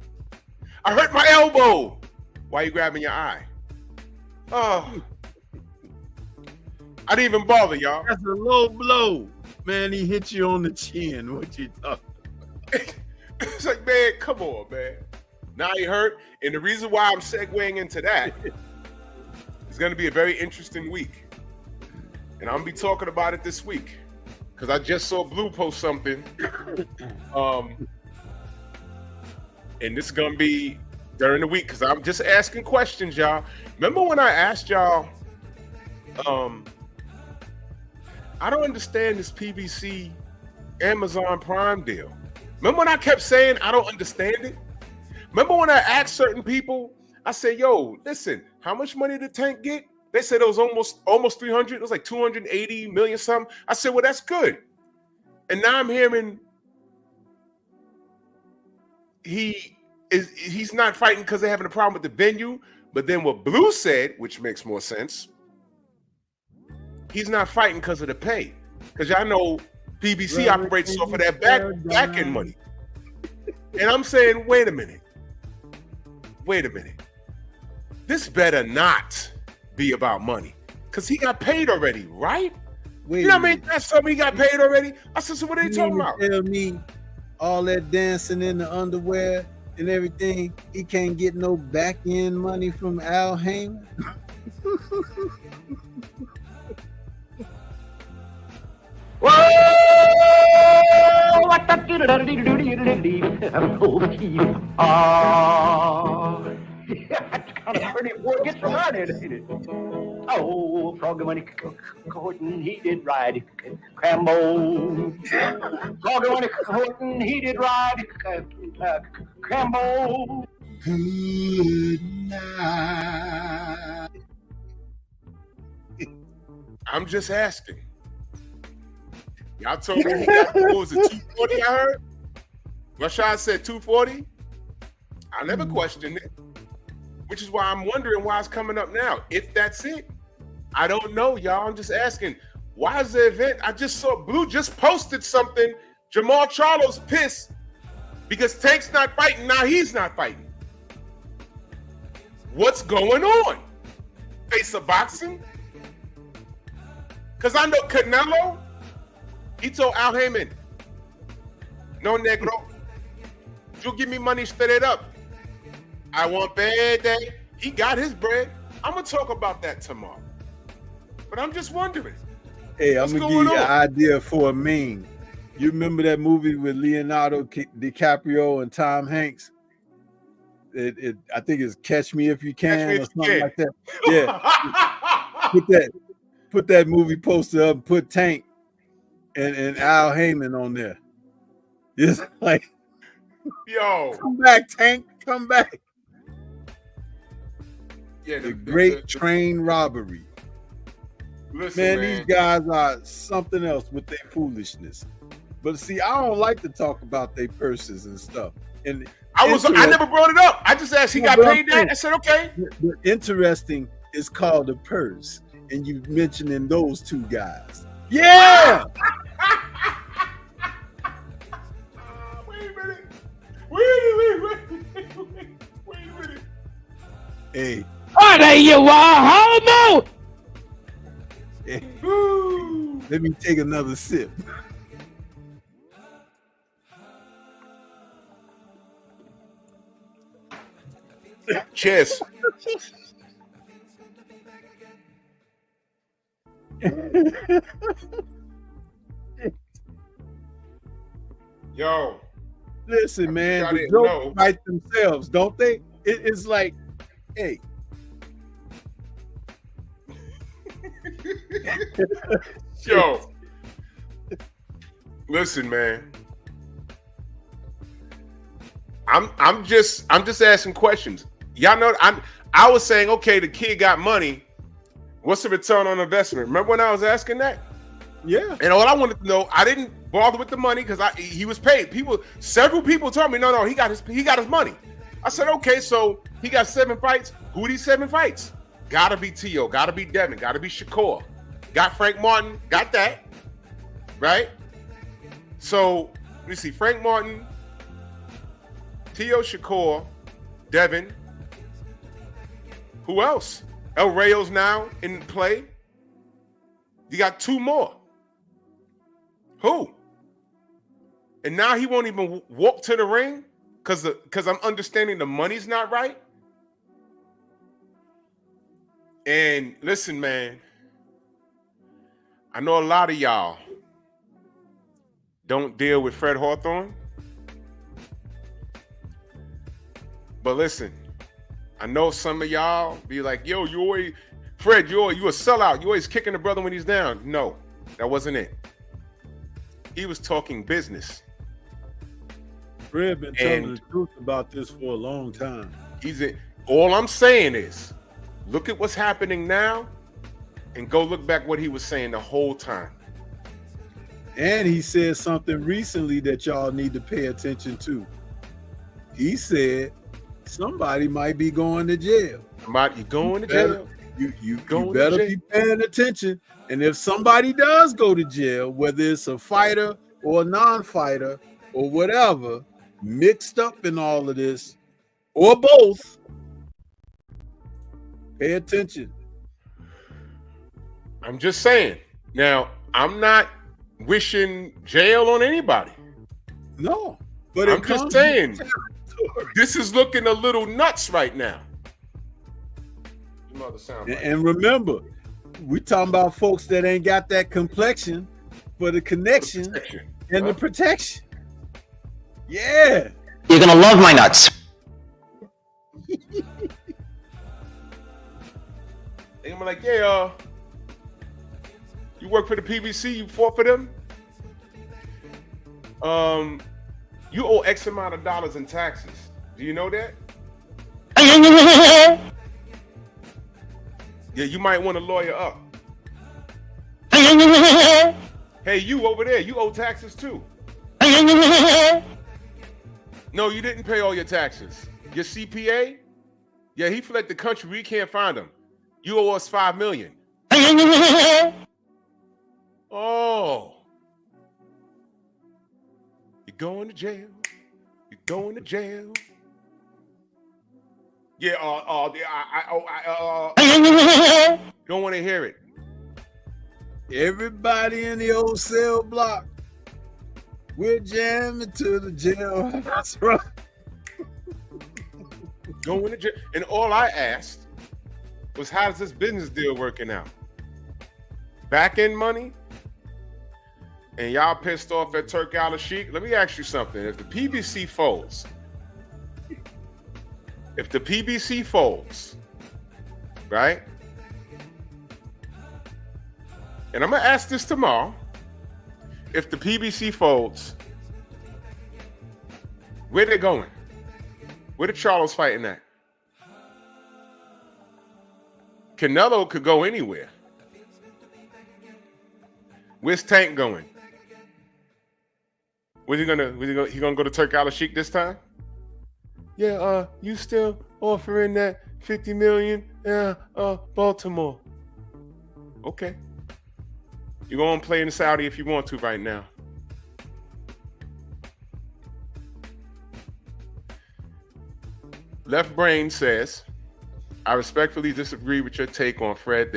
I hurt my elbow. Why are you grabbing your eye? Oh. I didn't even bother, y'all. That's a low blow. Man, he hit you on the chin. What you talking about? It's like, man, come on, man. Now he hurt. And the reason why I'm segueing into that is going to be a very interesting week. And I'm going to be talking about it this week. Because I just saw Blue post something. And this is going to be during the week because I'm just asking questions, y'all. Remember when I asked y'all, I don't understand this PBC Amazon Prime deal. Remember when I kept saying I don't understand it? Remember when I asked certain people, I said, yo, listen, how much money did Tank get? They said it was almost 300. It was like 280 million something. I said, well, that's good. And now I'm hearing he's not fighting because they're having a problem with the venue. But then what Blue said, which makes more sense, he's not fighting because of the pay. Because y'all know PBC operates off of that back end money. And I'm saying, wait a minute. This better not be about money. Because he got paid already, right? You know what I mean? That's something he got paid already. I said, so what are they talking about? Tell me all that dancing in the underwear and everything, he can't get no back end money from Al Heyman? That's kind of pretty before it gets started, ain't it? Oh, Froggy when he courting, he did ride Crambo. Froggy when he courting, he did ride Crambo. Good night. I'm just asking. Y'all told me he got, what was it, 240 I heard? Rashad said 240. I never questioned it, which is why I'm wondering why it's coming up now. If that's it, I don't know, y'all. I'm just asking, why is the event? I just saw Blue just posted something. Jamal Charlo's pissed because Tank's not fighting. Now he's not fighting. What's going on? Face of boxing? Because I know Canelo, he told Al Heyman, no negro, you give me money straight up. I want bad day. He got his bread. I'm gonna talk about that tomorrow. But I'm just wondering. Hey, I'm what's gonna going give you an on? idea for a meme. You remember that movie with Leonardo DiCaprio and Tom Hanks? I think it's Catch Me If You Can or something like that. Yeah. Put that movie poster up, put Tank and Al Heyman on there. It's like, Yo, come back, Tank, come back. yeah, The great train robbery. Listen, Man, these guys are something else with their foolishness. But see, I don't like to talk about their purses and stuff. And I never brought it up. I just asked, he got paid that? I said, okay. The interesting is called a purse, and you mentioning those two guys. Yeah. Wait a minute. Hey. Are you a homo? Hey. Let me take another sip. Cheers. Yo. Listen, man, the jokes write themselves, don't they? It's like, hey. Yo. Listen, man. I'm just asking questions. Y'all know I was saying, okay, the kid got money. What's the return on investment? Remember when I was asking that? Yeah. And all I wanted to know, I didn't bother with the money because he was paid. Several people told me, no, he got his money. I said, okay, so he got 7 fights. Who are these 7 fights? Gotta be T.O., gotta be Devin, gotta be Shakur. Got Frank Martin, got that. Right? So, let me see, Frank Martin, T.O., Shakur, Devin. Who else? El Rayo's now in play. You got 2 more. Who? And now he won't even walk to the ring because I'm understanding the money's not right. And listen, man, I know a lot of y'all don't deal with Fred Hawthorne. But listen, I know some of y'all be like, yo, Fred, you a sellout. You always kicking the brother when he's down. No, that wasn't it. He was talking business. Fred been telling the truth about this for a long time. All I'm saying is, look at what's happening now and go look back what he was saying the whole time. And he said something recently that y'all need to pay attention to. He said somebody might be going to jail. Somebody going to jail. You better be paying attention. And if somebody does go to jail, whether it's a fighter or a non-fighter or whatever, mixed up in all of this, or both, pay attention. I'm just saying. Now, I'm not wishing jail on anybody. No, but I'm just saying, this is looking a little nuts right now. And remember, we're talking about folks that ain't got that complexion for the connection and the protection. Yeah. You're gonna love my nuts. They're gonna be like, yeah, you work for the PBC, you fought for them. You owe X amount of dollars in taxes. Do you know that? Yeah, you might want to lawyer up. Hey, you over there, you owe taxes too. No, you didn't pay all your taxes. Your CPA? Yeah, he fled the country. We can't find him. You owe us $5 million. Oh. You're going to jail. You're going to jail. Yeah, don't want to hear it. Everybody in the old cell block, we're jamming to the jail. That's right. Go in the gym. And all I asked was, how's this business deal working out? Back end money? And y'all pissed off at Turk Al Sheikh? Let me ask you something. If the PBC folds, right? And I'm going to ask this tomorrow. If the PBC folds, where they going? Where the Charlos fighting at? Canelo could go anywhere. Where's Tank going? He gonna go to Turk Al Sheikh this time? Yeah, you still offering that $50 million? Yeah, Baltimore. Okay. You go and play in Saudi if you want to right now. Left Brain says, I respectfully disagree with your take on Fred.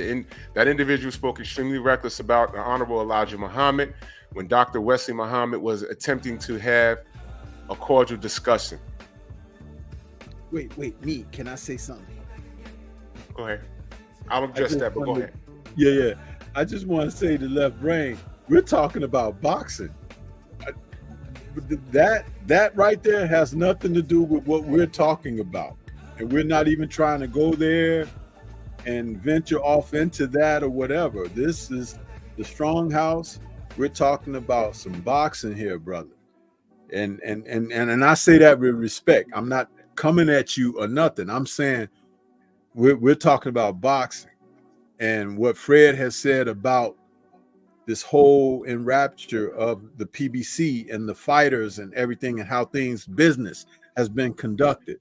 That individual spoke extremely reckless about the Honorable Elijah Muhammad when Dr. Wesley Muhammad was attempting to have a cordial discussion. Wait, me. Can I say something? Go ahead. I'll address that, but go ahead. Yeah. I just want to say to Left Brain, we're talking about boxing. That right there has nothing to do with what we're talking about. And we're not even trying to go there and venture off into that or whatever. This is the Strong House. We're talking about some boxing here, brother. And I say that with respect. I'm not coming at you or nothing. I'm saying we're talking about boxing. And what Fred has said about this whole enrapture of the PBC and the fighters and everything and how business has been conducted.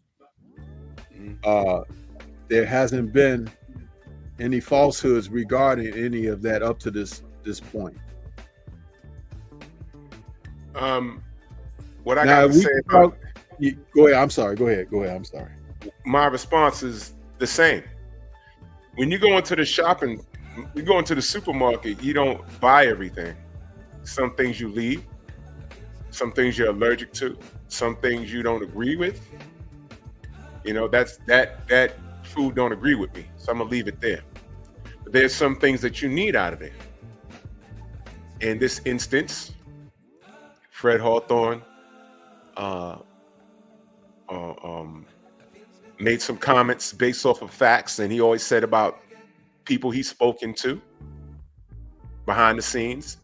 There hasn't been any falsehoods regarding any of that up to this point. What I got to say about go ahead. I'm sorry. Go ahead. I'm sorry. My response is the same. When you go into the supermarket, you don't buy everything. Some things you leave, some things you're allergic to, some things you don't agree with. You know, that food don't agree with me, so I'm gonna leave it there. But there's some things that you need out of it. In this instance, Fred Hawthorne made some comments based off of facts, and he always said about people he's spoken to behind the scenes,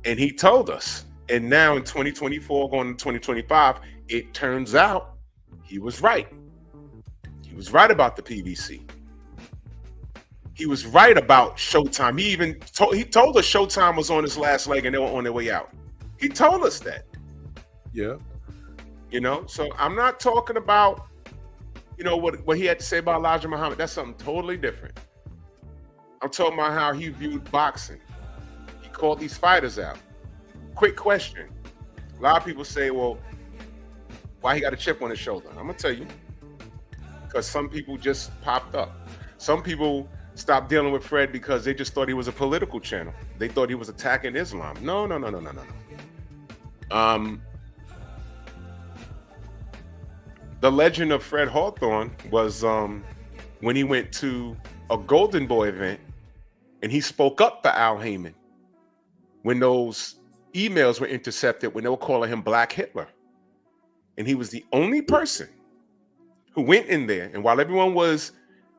and he told us. And now in 2024, going to 2025, it turns out he was right. He was right about the PBC. He was right about Showtime. He told us Showtime was on his last leg and they were on their way out. He told us that. Yeah. You know, so I'm not talking about, you know, what he had to say about Elijah Muhammad. That's something totally different. I'm talking about how he viewed boxing. He called these fighters out. Quick question. A lot of people say, well, why he got a chip on his shoulder? I'm going to tell you. Because some people just popped up. Some people stopped dealing with Fred because they just thought he was a political channel. They thought he was attacking Islam. No. The legend of Fred Hawthorne was when he went to a Golden Boy event and he spoke up for Al Heyman when those emails were intercepted, when they were calling him Black Hitler. And he was the only person who went in there. And while everyone was,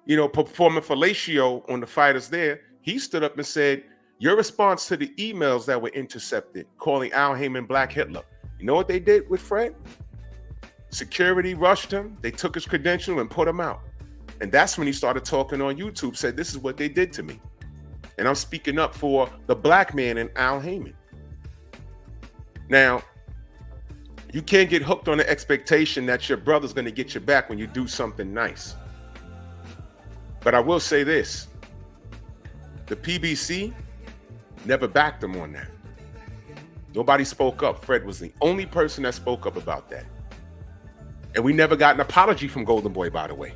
you know, performing fellatio on the fighters there, he stood up and said, your response to the emails that were intercepted, calling Al Heyman Black Hitler. You know what they did with Fred? Security rushed him. They took his credential and put him out. And that's when he started talking on YouTube, said, this is what they did to me. And I'm speaking up for the black man and Al Heyman. Now, you can't get hooked on the expectation that your brother's going to get you back when you do something nice. But I will say this. The PBC never backed him on that. Nobody spoke up. Fred was the only person that spoke up about that. And we never got an apology from Golden Boy, by the way.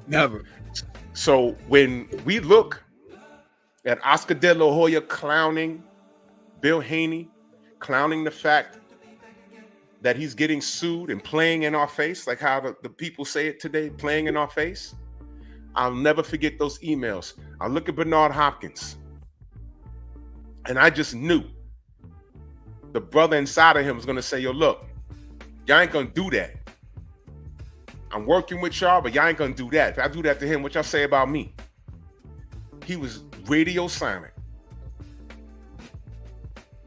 Never. So when we look at Oscar De La Hoya clowning Bill Haney, clowning the fact that he's getting sued and playing in our face, like how the people say it today, playing in our face, I'll never forget those emails. I look at Bernard Hopkins, and I just knew the brother inside of him was going to say, yo, look, y'all ain't going to do that. I'm working with y'all, but y'all ain't going to do that. If I do that to him, what y'all say about me? He was radio silent.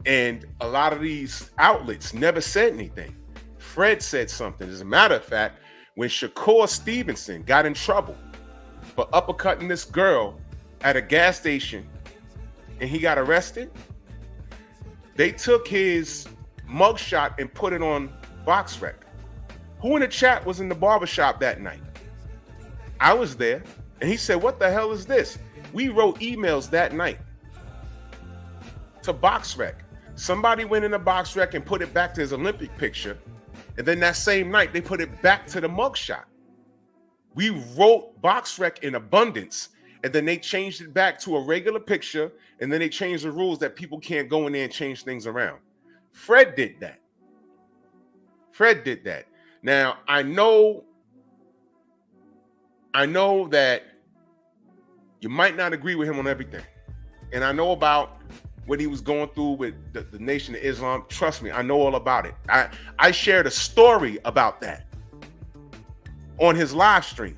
And a lot of these outlets never said anything. Fred said something. As a matter of fact, when Shakur Stevenson got in trouble for uppercutting this girl at a gas station and he got arrested, they took his mugshot and put it on BoxRec. Who in the chat was in the barbershop that night? I was there, and he said, what the hell is this? We wrote emails that night to BoxRec. Somebody went in the BoxRec and put it back to his Olympic picture, and then that same night, they put it back to the mugshot. We wrote BoxRec in abundance, and then they changed it back to a regular picture, and then they changed the rules that people can't go in there and change things around. Fred did that. Fred did that. Now, I know that you might not agree with him on everything. And I know about what he was going through with the Nation of Islam. Trust me, I know all about it. I shared a story about that on his live stream.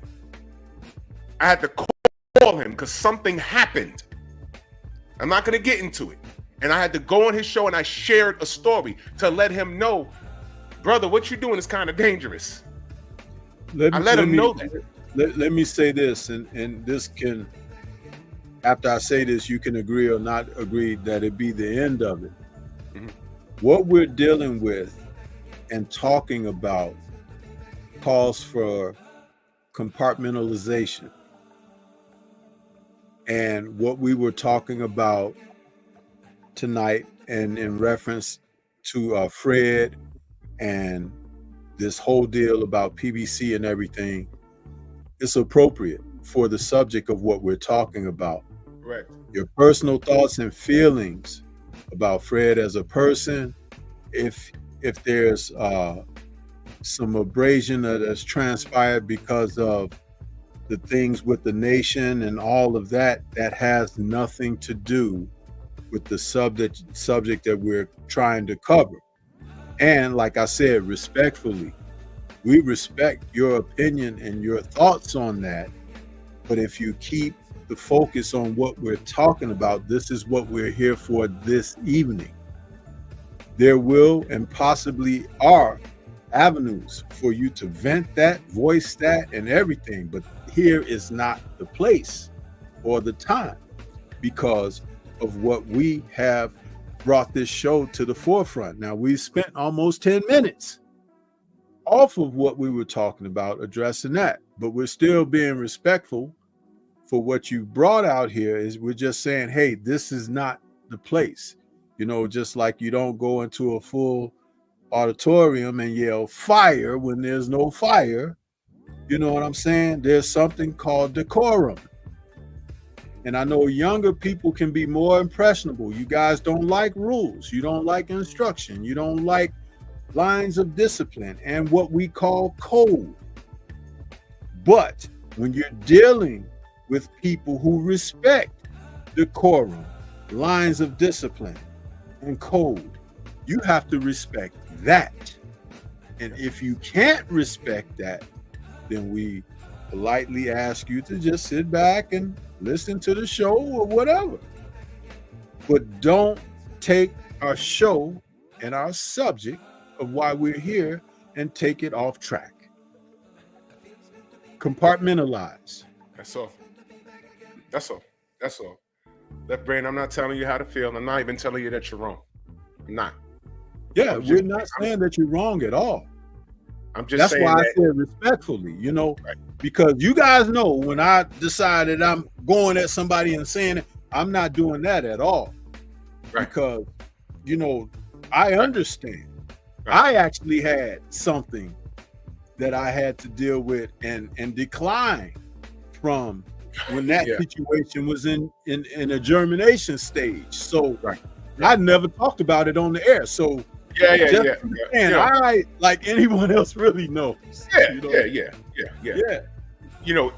I had to call him because something happened. I'm not going to get into it. And I had to go on his show and I shared a story to let him know, brother, what you're doing is kind of dangerous. I let him know that. Let me say this, and this can, after I say this, you can agree or not agree that it be the end of it. Mm-hmm. What we're dealing with and talking about calls for compartmentalization. And what we were talking about tonight, and in reference to Fred and this whole deal about PBC and everything, it's appropriate for the subject of what we're talking about. Right. Your personal thoughts and feelings about Fred as a person, if there's some abrasion that's transpired because of the things with the nation and all of that, that has nothing to do with the subject that we're trying to cover. And like I said, respectfully, we respect your opinion and your thoughts on that. But if you keep the focus on what we're talking about, this is what we're here for this evening. There will and possibly are avenues for you to vent that, voice that, and everything. But here is not the place or the time because of what we have brought this show to the forefront. Now, we spent almost 10 minutes off of what we were talking about, addressing that, but we're still being respectful for what you brought out here. Is we're just saying, hey, this is not the place. You know, just like you don't go into a full auditorium and yell fire when there's no fire. You know what I'm saying? There's something called decorum. And I know younger people can be more impressionable. You guys don't like rules. You don't like instruction. You don't like lines of discipline and what we call code. But when you're dealing with people who respect decorum, lines of discipline, and code, you have to respect that. And if you can't respect that, then we politely ask you to just sit back and listen to the show or whatever. But don't take our show and our subject of why we're here and take it off track. Compartmentalize. That's all. That's all. That's all. Left brain, I'm not telling you how to feel. I'm not even telling you that you're wrong. I'm not. Yeah, we're not saying that you're wrong at all. I'm just That's saying why that, I said respectfully, you know, right. Because you guys know when I decided I'm going at somebody and saying it, I'm not doing that at all. Right. Because, you know, I understand. Right. I actually had something that I had to deal with and decline from when that situation was in a germination stage. So right. I never talked about it on the air. So Yeah. And I, like anyone else, really knows. Yeah. You know? Yeah. You know,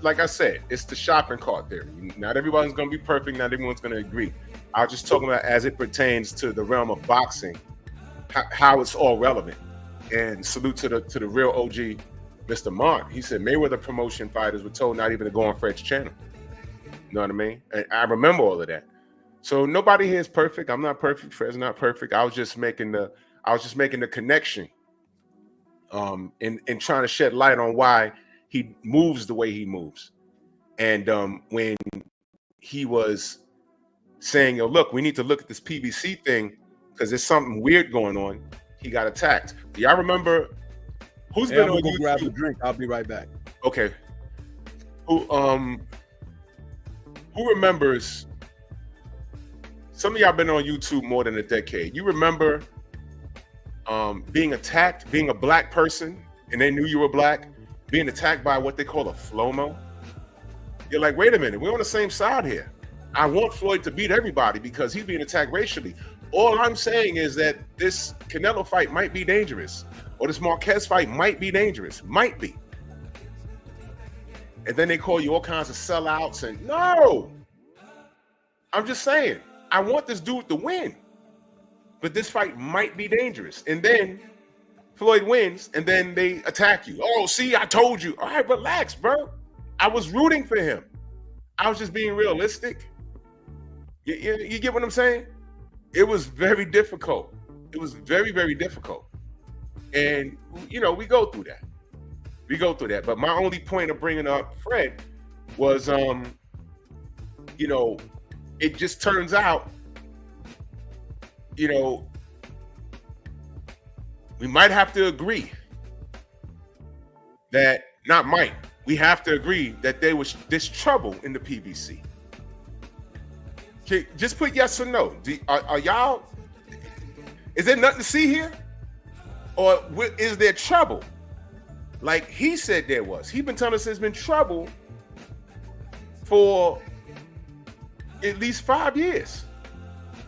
like I said, it's the shopping cart theory. Not everyone's going to be perfect. Not everyone's going to agree. I was just talking about as it pertains to the realm of boxing, how it's all relevant. And salute to the real OG, Mr. Mont. He said Mayweather promotion fighters were told not even to go on Fred's channel. You know what I mean? And I remember all of that. So nobody here is perfect. I'm not perfect. Fred's not perfect. I was just making the connection, and trying to shed light on why he moves the way he moves. And when he was saying, yo, look, we need to look at this PBC thing because there's something weird going on, he got attacked. Do y'all remember who's been on YouTube? Grab a drink. I'll be right back. Okay. Who remembers? Some of y'all been on YouTube more than a decade. You remember being attacked, being a black person, and they knew you were black, being attacked by what they call a FLOMO? You're like, wait a minute, we're on the same side here. I want Floyd to beat everybody because he's being attacked racially. All I'm saying is that this Canelo fight might be dangerous, or this Marquez fight might be dangerous, might be. And then they call you all kinds of sellouts, and no, I'm just saying, I want this dude to win, but this fight might be dangerous. And then Floyd wins, and then they attack you. Oh, see, I told you. All right, relax, bro. I was rooting for him. I was just being realistic. You get what I'm saying? It was very difficult. It was very, very difficult. And, you know, we go through that. But my only point of bringing up Fred was, you know, it just turns out, you know, we might have to agree that, not might, we have to agree that there's trouble in the PBC. Okay, just put yes or no. Are y'all, is there nothing to see here? Or is there trouble? Like he said there was. He's been telling us there's been trouble for at least 5 years.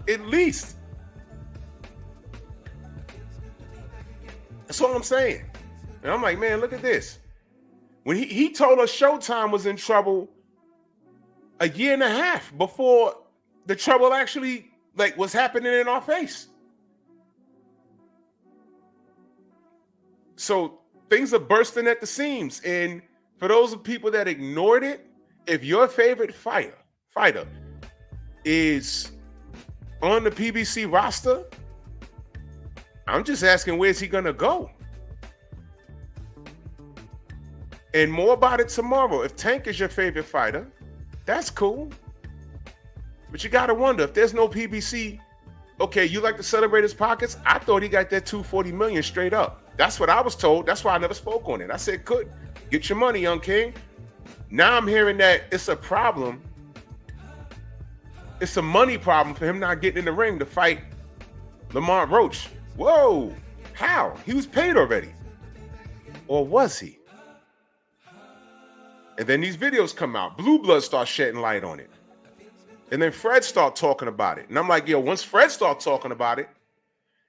At least. That's all I'm saying. And I'm like, man, look at this. When he told us Showtime was in trouble a year and a half before the trouble actually like was happening in our face. So things are bursting at the seams. And for those of people that ignored it, if your favorite fighter is on the PBC roster, I'm just asking, where's he gonna go? And more about it tomorrow. If Tank is your favorite fighter, that's cool. But you gotta wonder, if there's no PBC, okay, you like to celebrate his pockets? I thought he got that $240 million straight up. That's what I was told. That's why I never spoke on it. I said, good, get your money, young king. Now I'm hearing that it's a problem. It's a money problem for him not getting in the ring to fight Lamont Roach. Whoa, how? He was paid already. Or was he? And then these videos come out. Blue Blood starts shedding light on it. And then Fred start talking about it. And I'm like, yo, once Fred start talking about it,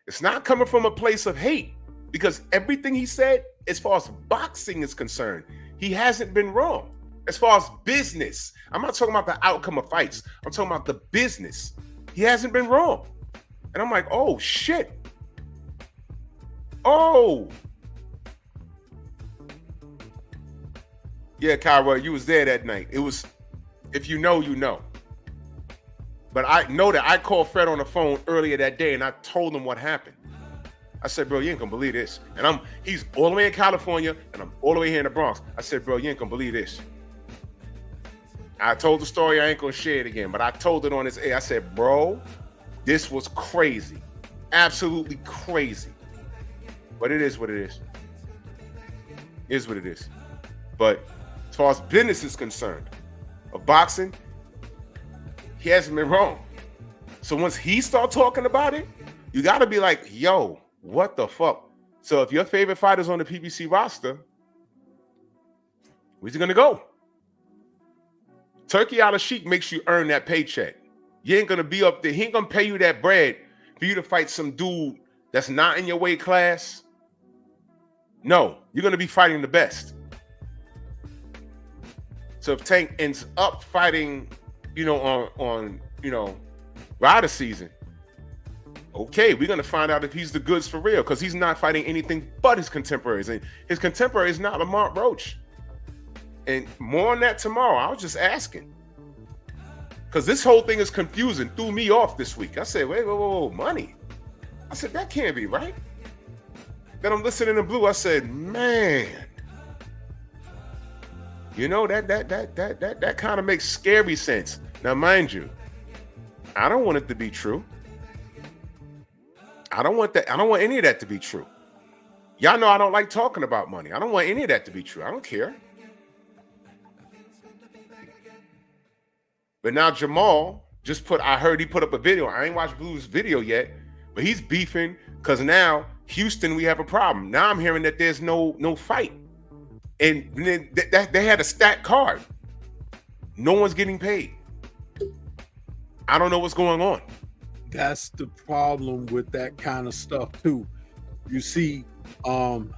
it's not coming from a place of hate. Because everything he said, as far as boxing is concerned, he hasn't been wrong. As far as business, I'm not talking about the outcome of fights. I'm talking about the business. He hasn't been wrong. And I'm like, oh, shit. Oh. Yeah, Kyra, you was there that night. It was, if you know, you know. But I know that I called Fred on the phone earlier that day and I told him what happened. I said, bro, you ain't gonna believe this. And he's all the way in California and I'm all the way here in the Bronx. I said, bro, you ain't gonna believe this. I told the story, I ain't gonna share it again, but I told it on his air. I said, bro, this was crazy. Absolutely crazy. But it is what it is. It is what it is. But as far as business is concerned, of boxing, he hasn't been wrong. So once he start talking about it, you gotta be like, yo, what the fuck? So if your favorite fighter's on the PBC roster, where's he gonna go? Turkey out of Sheik makes you earn that paycheck. You ain't gonna be up there. He ain't gonna pay you that bread for you to fight some dude that's not in your weight class, no, you're going to be fighting the best. So if Tank ends up fighting, on rider season, okay, we're going to find out if he's the goods for real, because he's not fighting anything but his contemporaries. And his contemporary is not Lamont Roach. And more on that tomorrow. I was just asking. Because this whole thing is confusing, threw me off this week. I said, whoa, money. I said, that can't be right. Then I'm listening to Blue. I said, man, that kind of makes scary sense. Now, mind you, I don't want it to be true. I don't want that. I don't want any of that to be true. Y'all know I don't like talking about money. I don't want any of that to be true. I don't care. But now Jamal I heard he put up a video. I ain't watched Blue's video yet, but he's beefing because now Houston, we have a problem. Now I'm hearing that there's no fight. And then they had a stacked card. No one's getting paid. I don't know what's going on. That's the problem with that kind of stuff too. You see, in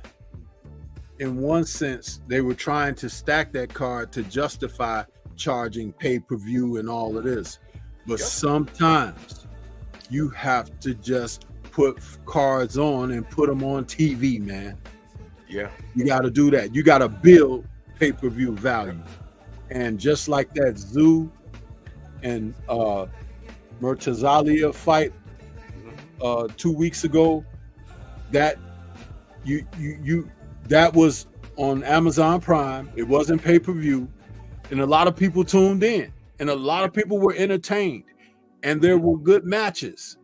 one sense, they were trying to stack that card to justify charging pay-per-view and all of this. But sometimes you have to just put cards on and put them on TV, man. Yeah. You got to do that. You got to build pay-per-view value. And just like that Zoo and Murtazalia fight 2 weeks ago, that that was on Amazon Prime. It wasn't pay-per-view, and a lot of people tuned in, and a lot of people were entertained, and there were good matches,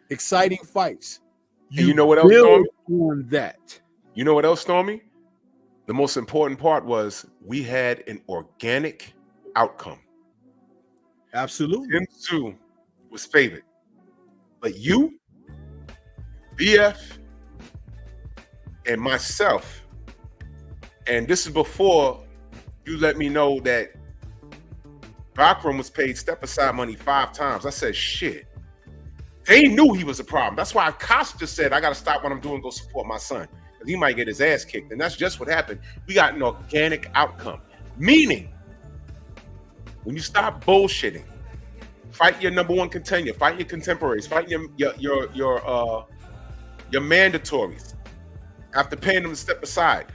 exciting fights. You know what else, Stormy? On that. You know what else, Stormy? The most important part was we had an organic outcome. Absolutely. Tim Tszyu was favored. But you, BF, and myself, and this is before you let me know that Bakram was paid step-aside money 5 times. I said, shit. They knew he was a problem. That's why Costa said, I got to stop what I'm doing and go support my son. Because he might get his ass kicked. And that's just what happened. We got an organic outcome. Meaning, when you stop bullshitting, fight your number one contender, fight your contemporaries, fight your mandatories. After paying them to step aside,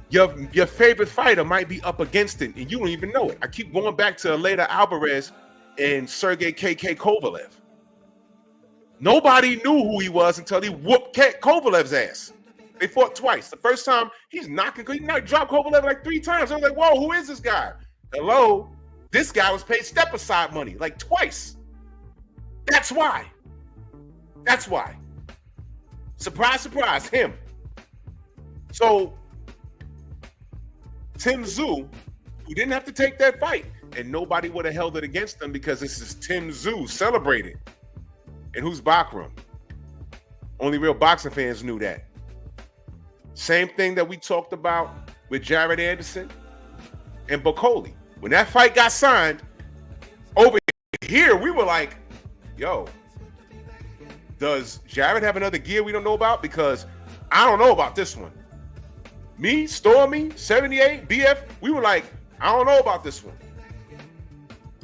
your favorite fighter might be up against it, and you don't even know it. I keep going back to Aleda Alvarez and Sergey KK Kovalev. Nobody knew who he was until he whooped Kovalev's ass. They fought twice. The first time, he dropped Kovalev like 3 times. I was like, whoa, who is this guy? Hello? This guy was paid step-aside money like twice. That's why. That's why. Surprise, surprise, him. So, Tim Tszyu, who didn't have to take that fight, and nobody would have held it against him because this is Tim Tszyu celebrated. And who's Bakram? Only real boxing fans knew that. Same thing that we talked about with Jared Anderson and Bocoli. When that fight got signed, over here, we were like, yo, does Jared have another gear we don't know about? Because I don't know about this one. Me, Stormy, 78, BF, we were like, I don't know about this one.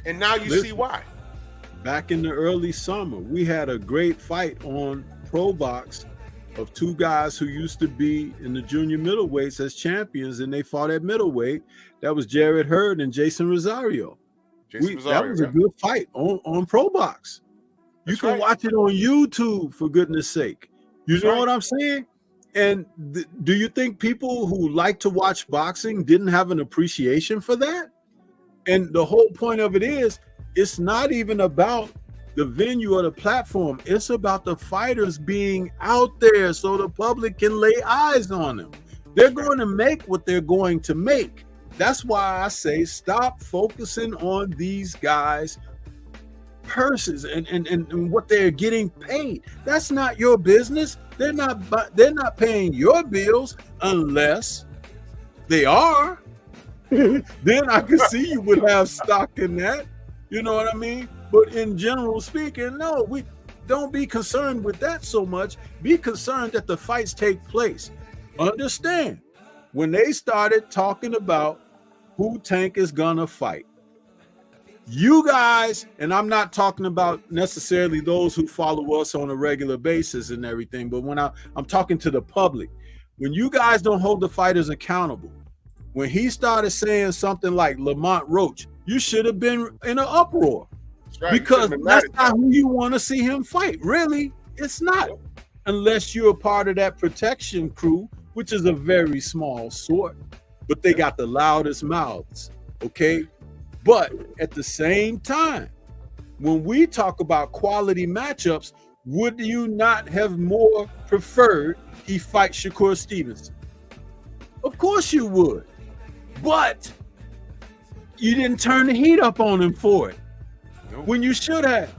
And now you see why. Back in the early summer, we had a great fight on ProBox of 2 guys who used to be in the junior middleweights as champions, and they fought at middleweight. That was Jared Hurd and Jason Rosario. That was a good fight on ProBox. You can watch it on YouTube, for goodness sake. You know what I'm saying? And do you think people who like to watch boxing didn't have an appreciation for that? And the whole point of it is, it's not even about the venue or the platform. It's about the fighters being out there so the public can lay eyes on them. They're going to make what they're going to make. That's why I say stop focusing on these guys' purses and what they're getting paid. That's not your business. They're not paying your bills unless they are. Then I could see you would have stock in that. You know what I mean? But in general speaking, no, don't be concerned with that so much. Be concerned that the fights take place. Understand, when they started talking about who Tank is gonna fight, you guys, and I'm not talking about necessarily those who follow us on a regular basis and everything, but when I'm talking to the public, when you guys don't hold the fighters accountable, when he started saying something like Lamont Roach, you should have been in an uproar. Right, because that's not who you want to see him fight. Really, it's not. Unless you're a part of that protection crew, which is a very small sort, but they got the loudest mouths, okay? But at the same time, when we talk about quality matchups, would you not have more preferred he fight Shakur Stevenson? Of course you would. But you didn't turn the heat up on him for it. When you should have.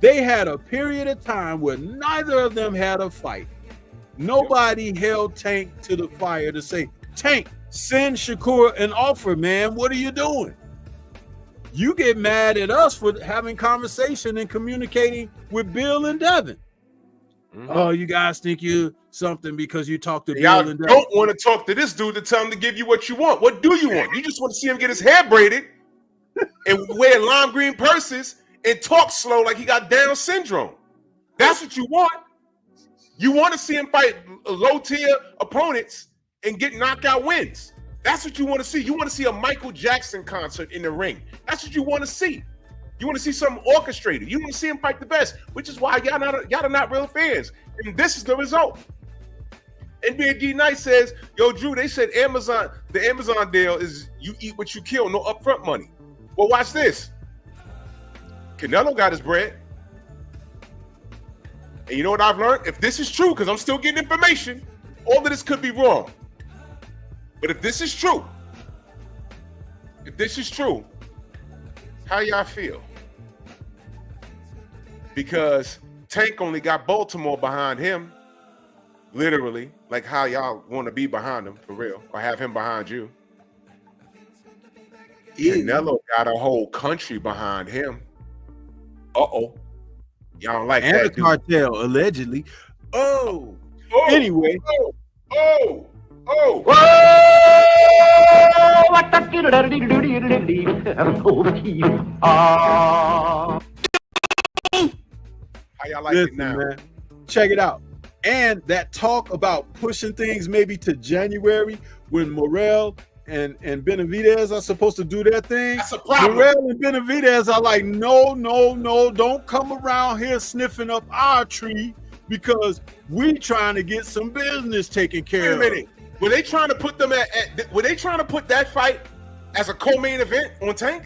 They had a period of time where neither of them had a fight. Nobody held Tank to the fire to say, Tank, send Shakur an offer, man. What are you doing? You get mad at us for having conversation and communicating with Bill and Devin. Oh, you guys think you're something because you talk to Bill and Devin. Don't want to talk to this dude to tell him to give you what you want. What do you want? You just want to see him get his hair braided and wear lime green purses and talk slow like he got Down syndrome. That's what you want. You want to see him fight low-tier opponents and get knockout wins. That's what you want to see. You want to see a Michael Jackson concert in the ring. That's what you want to see. You want to see something orchestrated. You want to see him fight the best, which is why y'all are not real fans. And this is the result. NBA D Knight says, yo, Drew, they said the Amazon deal is you eat what you kill, no upfront money. Well, watch this. Canelo got his bread. And you know what I've learned? If this is true, because I'm still getting information, all of this could be wrong. But if this is true, how y'all feel? Because Tank only got Baltimore behind him, literally, like how y'all want to be behind him, for real, or have him behind you. Canelo got a whole country behind him. Uh-oh. Y'all don't like and that, the cartel, allegedly. Anyway. How y'all like it now? Man, check it out. And that talk about pushing things maybe to January when Morrell and Benavidez are supposed to do their thing. That's a problem. Morrell and Benavidez are like, no, don't come around here sniffing up our tree because we trying to get some business taken care of. Wait a minute. Were they trying to put them were they trying to put that fight as a co-main event on Tank?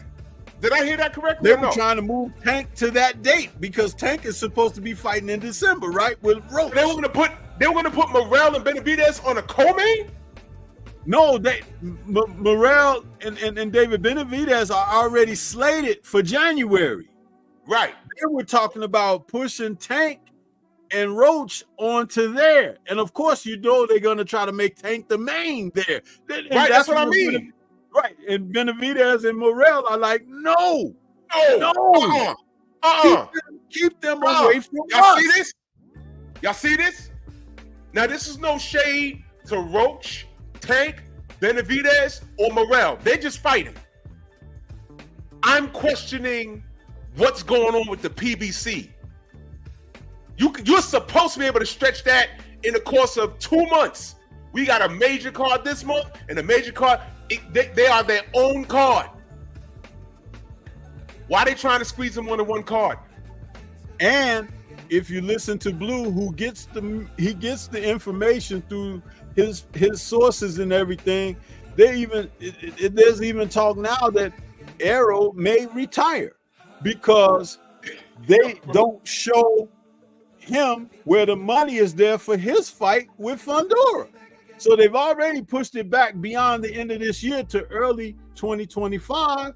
Did I hear that correctly? They were trying to move Tank to that date because Tank is supposed to be fighting in December, right? With Roach. They were gonna put Morrell and Benavidez on a co-main? No, Morrell and David Benavidez are already slated for January. Right. They were talking about pushing Tank and Roach onto there. And of course, you know they're going to try to make Tank the main there. And right, that's what I mean. Right. And Benavidez and Morrell are like, no. Keep them away from y'all us. See this? Y'all see this? Now, this is no shade to Roach, Tank, Benavidez, or Morrell. They're just fighting. I'm questioning what's going on with the PBC. You're supposed to be able to stretch that in the course of 2 months. We got a major card this month and a major card. They are their own card. Why are they trying to squeeze them onto one card? And if you listen to Blue, he gets the information through his sources and everything. There's even talk now that Arrow may retire because they don't show him where the money is there for his fight with Fundora. So they've already pushed it back beyond the end of this year to early 2025.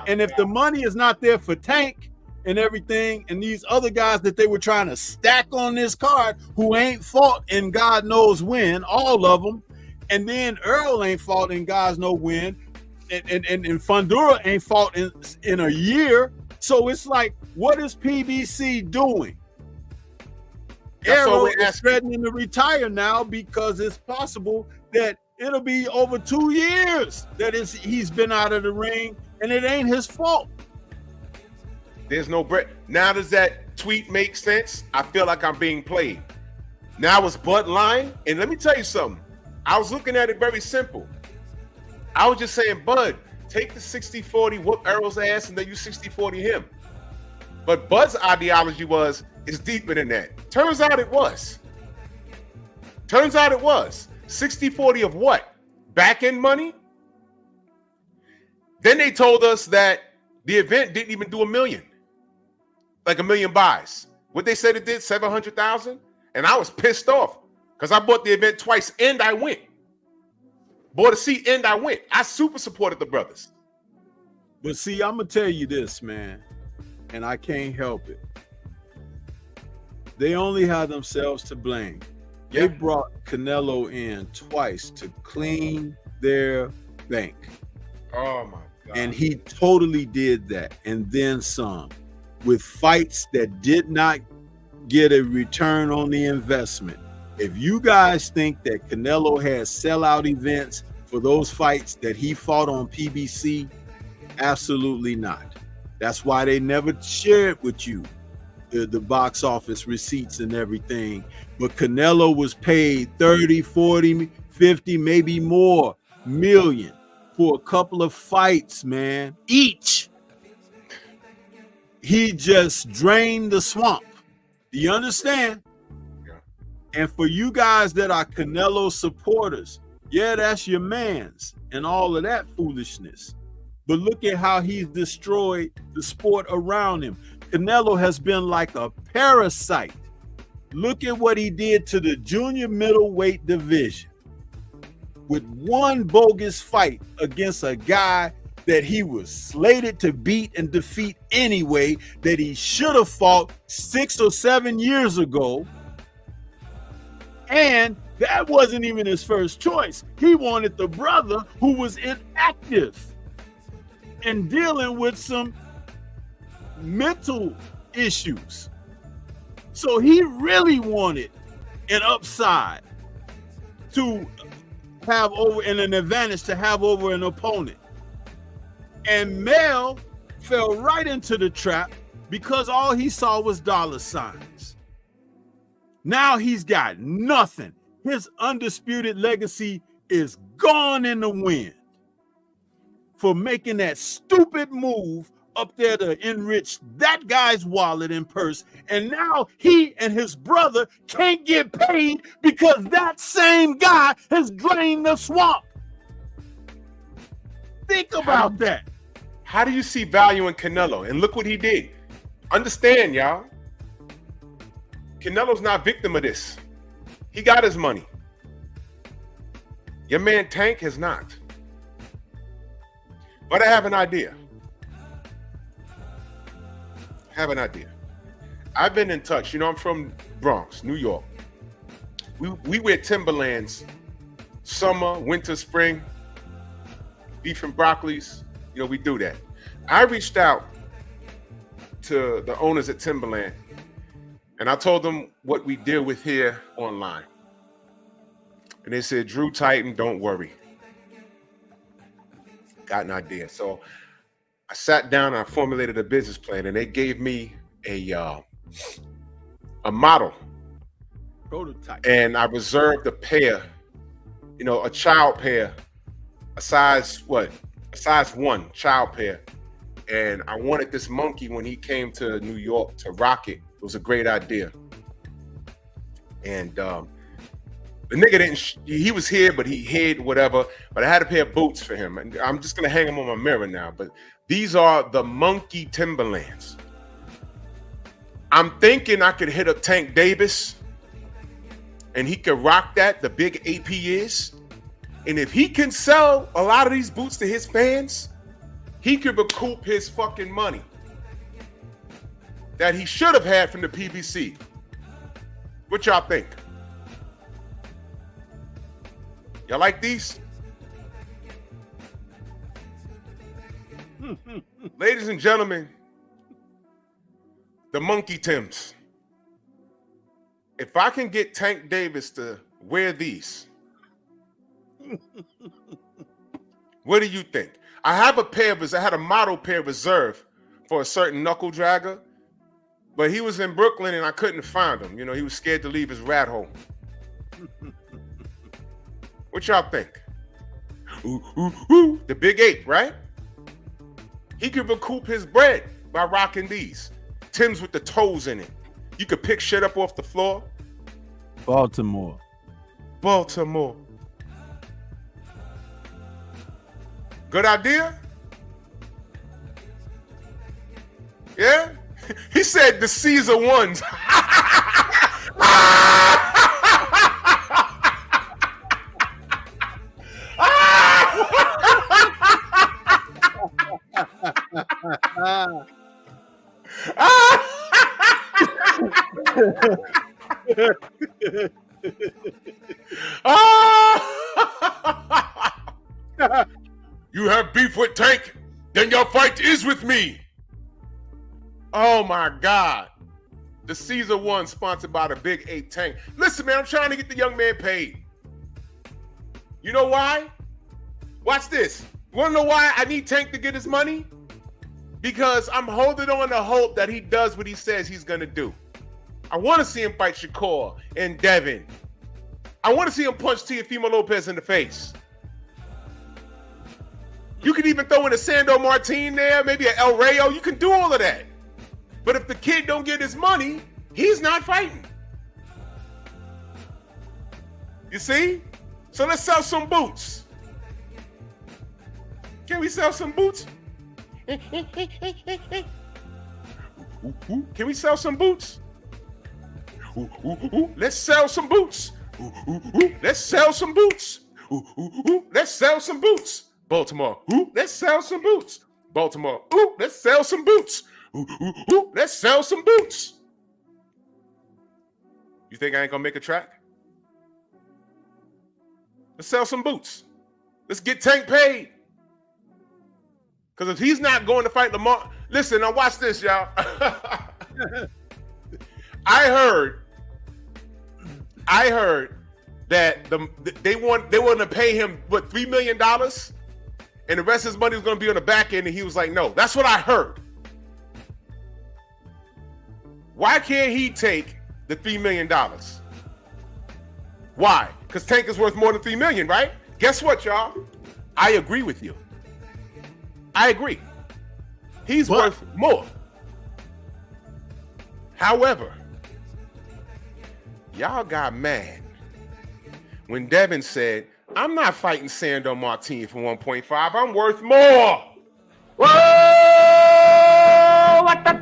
And if the money is not there for Tank and everything, and these other guys that they were trying to stack on this card who ain't fought in God knows when, all of them, and then Earl ain't fought in God knows when, and Fundora ain't fought in a year. So it's like, what is PBC doing? That's all Arrow we're is asking. threatening to retire now because it's possible that it'll be over 2 years that he's been out of the ring, and it ain't his fault. There's no break. Now does that tweet make sense? I feel like I'm being played. Now it's Bud lying? And let me tell you something. I was looking at it very simple. I was just saying, Bud, take the 60-40, whoop Errol's ass, and then you 60-40 him. But Bud's ideology was, it's deeper than that. Turns out it was. 60-40 of what? Back-end money? Then they told us that the event didn't even do 1 million. Like 1 million buys. What they said it did, 700,000? And I was pissed off because I bought the event twice and I went. Bought a seat and I went. I super supported the brothers. But see, I'm going to tell you this, man, and I can't help it. They only have themselves to blame. Yeah. They brought Canelo in twice to clean their bank. Oh, my God. And he totally did that and then some, with fights that did not get a return on the investment. If you guys think that Canelo has sellout events for those fights that he fought on PBC, absolutely not. That's why they never shared with you the box office receipts and everything. But Canelo was paid 30, 40, 50, maybe more million for a couple of fights, man, each. He just drained the swamp. Do you understand? Yeah. And for you guys that are Canelo supporters, yeah, that's your man's and all of that foolishness. But look at how he's destroyed the sport around him. Canelo has been like a parasite. Look at what he did to the junior middleweight division with one bogus fight against a guy that he was slated to beat and defeat anyway, that he should have fought 6 or 7 years ago. And that wasn't even his first choice. He wanted the brother who was inactive and dealing with some mental issues. So he really wanted an upside to have over and an advantage to have over an opponent. And Mel fell right into the trap because all he saw was dollar signs. Now he's got nothing. His undisputed legacy is gone in the wind for making that stupid move up there to enrich that guy's wallet and purse. And now he and his brother can't get paid because that same guy has drained the swamp. Think about that. How do you see value in Canelo? And look what he did. Understand, y'all. Canelo's not victim of this. He got his money. Your man Tank has not. But I have an idea. I've been in touch. You know, I'm from Bronx, New York. We wear Timberlands summer, winter, spring, beef and broccolis. You know, we do that. I reached out to the owners at Timberland and I told them what we deal with here online. And they said, Drew Titan, don't worry. Got an idea. So I sat down and I formulated a business plan, and they gave me a model. Prototype. And I reserved a pair, you know, a child pair, a size 1 child pair. And I wanted this monkey when he came to New York to rock it. It was a great idea. And the nigga didn't, he was here, but he hid whatever. But I had a pair of boots for him. And I'm just going to hang them on my mirror now. But these are the monkey Timberlands. I'm thinking I could hit up Tank Davis and he could rock that, the big AP is. And if he can sell a lot of these boots to his fans, he could recoup his fucking money that he should have had from the PBC. What y'all think? Y'all like these? Ladies and gentlemen, the Monkey Tims. if I can get Tank Davis to wear these, what do you think? I have a pair of I had a model pair reserved for a certain knuckle dragger, but he was in Brooklyn and I couldn't find him. You know, he was scared to leave his rat hole. What y'all think? Ooh, ooh, ooh. The big ape, right? He could recoup his bread by rocking these. Tim's with the toes in it. You could pick shit up off the floor. Baltimore. Baltimore. Good idea? Yeah? He said the Caesar ones. You have beef with Tank, then your fight is with me. Oh my God. The Caesar one sponsored by the Big 8 Tank. Listen, man, I'm trying to get the young man paid. You know why? Watch this. You want to know why I need Tank to get his money? Because I'm holding on to hope that he does what he says he's going to do. I want to see him fight Shakur and Devin. I want to see him punch Teofimo Lopez in the face. You can even throw in a Sando Martin there, maybe an El Rayo. You can do all of that. But if the kid don't get his money, he's not fighting. You see? So let's sell some boots. Can we sell some boots? Can we sell some boots? Let's sell some boots. Let's sell some boots. Let's sell some boots. Baltimore. Let's sell some boots. Baltimore. Let's sell some boots. Let's sell some boots. You think I ain't gonna make a track? Let's sell some boots. Let's get Tank paid. Because if he's not going to fight Lamar, listen, now watch this, y'all. I heard that they want to pay him what, $3 million, and the rest of his money was going to be on the back end, and he was like, no. That's what I heard. Why can't he take the $3 million? Why? Because Tank is worth more than $3 million, right? Guess what, y'all? I agree with you. I agree. He's worth more. However, y'all got mad when Devin said, I'm not fighting Sando Martin for 1.5. I'm worth more. Whoa! What the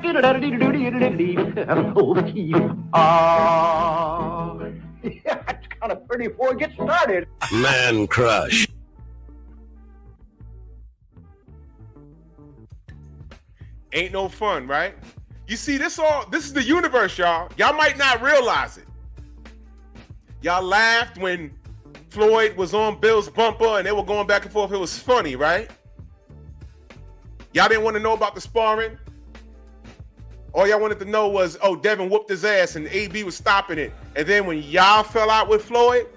it's kind of pretty before it gets started. Man crush. Ain't no fun, right? You see, this is the universe, y'all. Y'all might not realize it. Y'all laughed when Floyd was on Bill's bumper and they were going back and forth. It was funny, right? Y'all didn't want to know about the sparring. All y'all wanted to know was, oh, Devin whooped his ass and AB was stopping it. And then when y'all fell out with Floyd,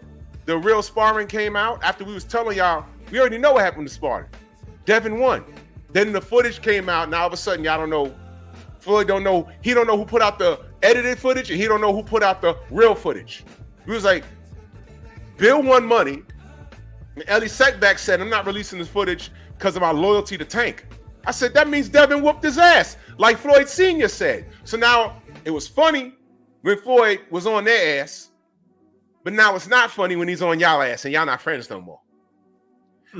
the real sparring came out after we was telling y'all, we already know what happened to sparring. Devin won. Then the footage came out. Now all of a sudden, y'all don't know. Floyd don't know. He don't know who put out the edited footage, and he don't know who put out the real footage. He was like, Bill won money. And Ellie Setback said, I'm not releasing this footage because of our loyalty to Tank. I said, that means Devin whooped his ass, like Floyd Sr. said. So now it was funny when Floyd was on their ass, but now it's not funny when he's on y'all ass and y'all not friends no more.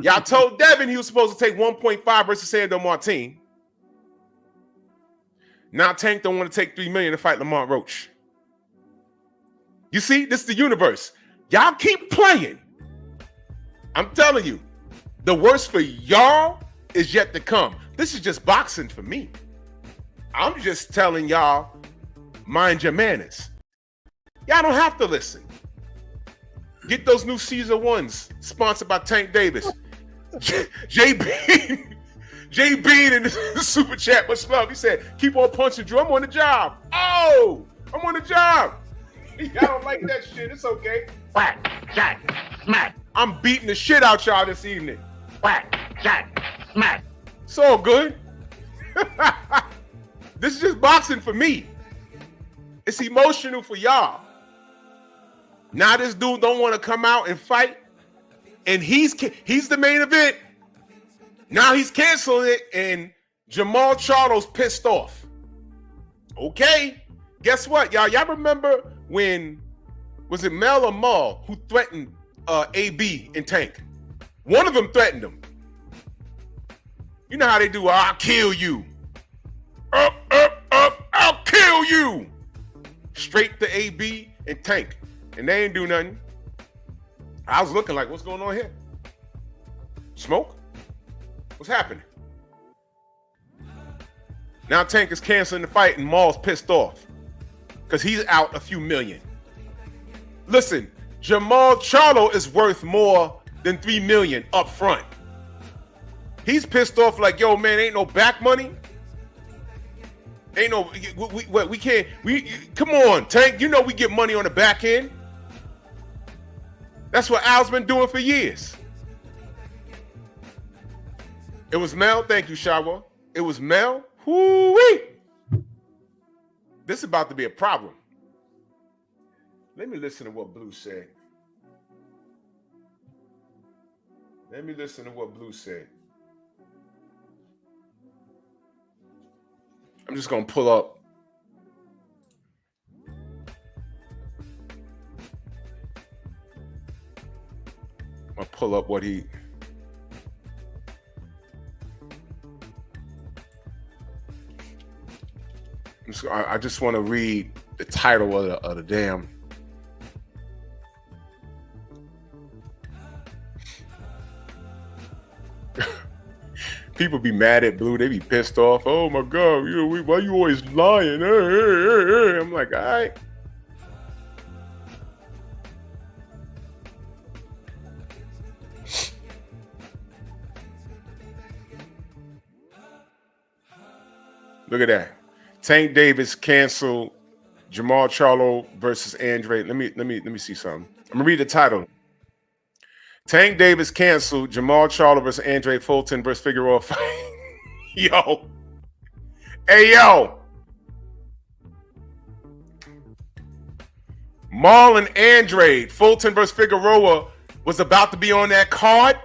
Y'all told Devin he was supposed to take 1.5 versus Sando Martin. Now Tank don't want to take $3 million to fight Lamar Roach. You see, this is the universe. Y'all keep playing. I'm telling you, the worst for y'all is yet to come. This is just boxing for me. I'm just telling y'all, mind your manners. Y'all don't have to listen. Get those new Caesar ones sponsored by Tank Davis. Jay Bean in the super chat, much love. He said, keep on punching, Drew. I'm on the job. Oh, I'm on the job. Y'all don't like that shit. It's okay. Whack, jack, smack. I'm beating the shit out y'all this evening. Whack, jack, smack. It's all good. This is just boxing for me. It's emotional for y'all. Now this dude don't want to come out and fight, and he's the main event. Now he's canceling it, and Jamal Charlo's pissed off. Okay, guess what, y'all? Y'all remember when, was it Mel or Maul who threatened AB and Tank? One of them threatened him. You know how they do, I'll kill you. Up, I'll kill you. Straight to AB and Tank. And they ain't do nothing. I was looking like, what's going on here? Smoke? What's happening? Now Tank is canceling the fight and Maul's pissed off because he's out a few million. Listen, Jamal Charlo is worth more than $3 million up front. He's pissed off like, yo, man, ain't no back money. Ain't no, we can't, come on, Tank, you know we get money on the back end. That's what Al's been doing for years. It was Mel, thank you, Shawa. It was Mel. Whoo-wee. This is about to be a problem. Let me listen to what Blue said. Let me listen to what Blue said. I'm just going to pull up. I'll pull up what he... I just want to read the title of the damn... People be mad at Blue. They be pissed off. Oh my God, why you always lying? I'm like, all right. Look at that. Tank Davis canceled Jamal Charlo versus Andre. Let me see something. I'm gonna read the title. Tank Davis canceled Jamal Charlo versus Andre Fulton versus Figueroa fight. Yo. Hey, yo. Marlon Andre Fulton versus Figueroa was about to be on that card.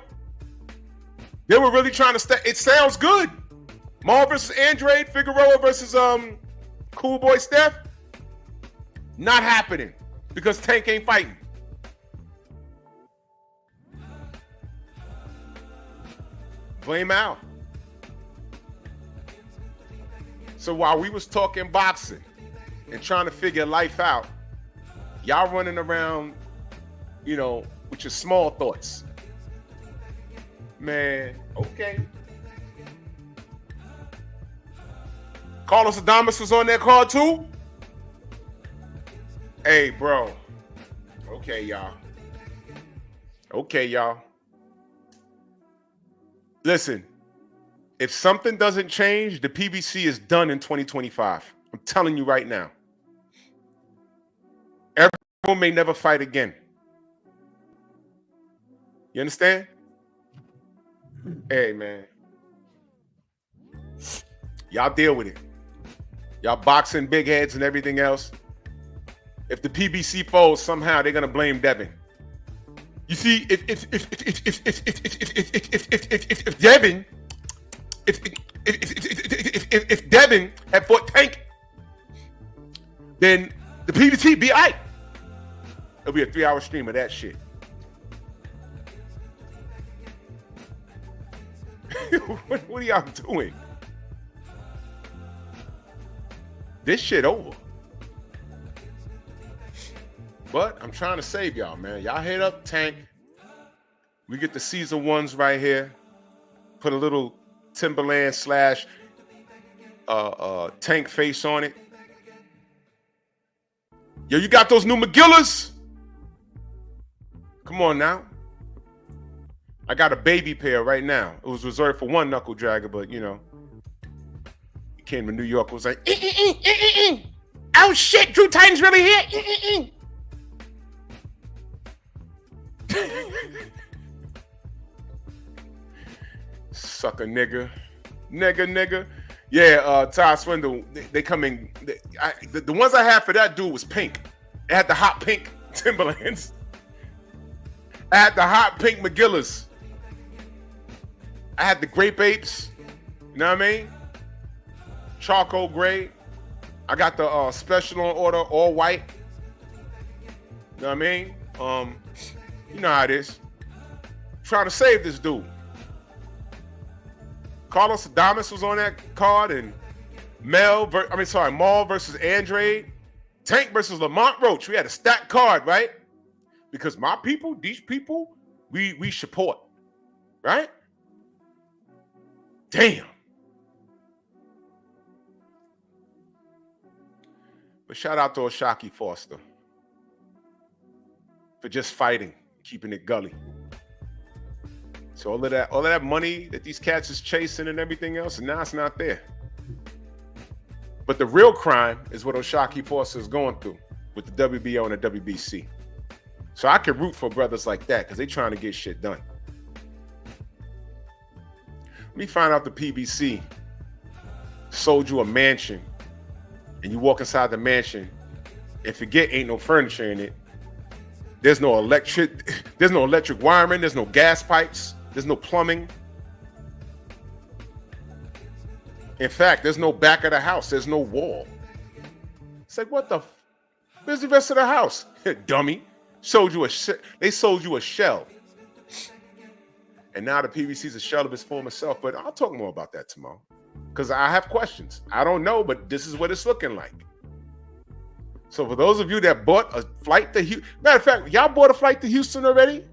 They were really trying to it sounds good. Marlon versus Andre, Figueroa versus Cool Boy Steph. Not happening because Tank ain't fighting. Blame Al. So while we was talking boxing and trying to figure life out, y'all running around, you know, with your small thoughts. Man, okay. Carlos Adames was on that card too? Hey, bro. Okay, y'all. Okay, y'all. Listen, if something doesn't change, the PBC is done in 2025. I'm telling you right now. Everyone may never fight again. You understand? Hey, man. Y'all deal with it. Y'all boxing big heads and everything else. If the PBC folds, somehow they're going to blame Devin. You see, if Devin had fought Tank, then the PBC be all right. It'll be a 3-hour stream of that shit. What are y'all doing? This shit over. But I'm trying to save y'all, man. Y'all hit up Tank. We get the Caesar ones right here. Put a little Timberland / Tank face on it. Yo, you got those new McGillas? Come on now. I got a baby pair right now. It was reserved for one knuckle dragger, but you know, he came to New York. Was like, oh shit, Drew Titan's really here. Sucker nigga. Nigga. Yeah, Ty Swindle, they come in. The ones I had for that dude was pink. It had the hot pink Timberlands. I had the hot pink McGillis. I had the grape apes. You know what I mean? Charcoal gray. I got the special on order, all white. You know what I mean? You know how it is. Trying to save this dude. Carlos Adames was on that card, and Maul versus Andrade. Tank versus Lamont Roach. We had a stacked card, right? Because my people, these people, we support, right? Damn. But shout out to Oshaki Foster for just fighting, keeping it gully. So all of that money that these cats is chasing and everything else, and now it's not there. But the real crime is what Oshaki Foster is going through with the WBO and the WBC. So I can root for brothers like that because they trying to get shit done. Let me find out the PBC sold you a mansion and you walk inside the mansion and forget ain't no furniture in it. There's no electric wiring, there's no gas pipes, there's no plumbing. In fact, there's no back of the house, there's no wall. It's like, what the where's the rest of the house? Dummy. They sold you a shell. And now the PBC's a shell of its former self, but I'll talk more about that tomorrow. Because I have questions. I don't know, but this is what it's looking like. So for those of you that bought a flight to Houston, matter of fact, y'all bought a flight to Houston already?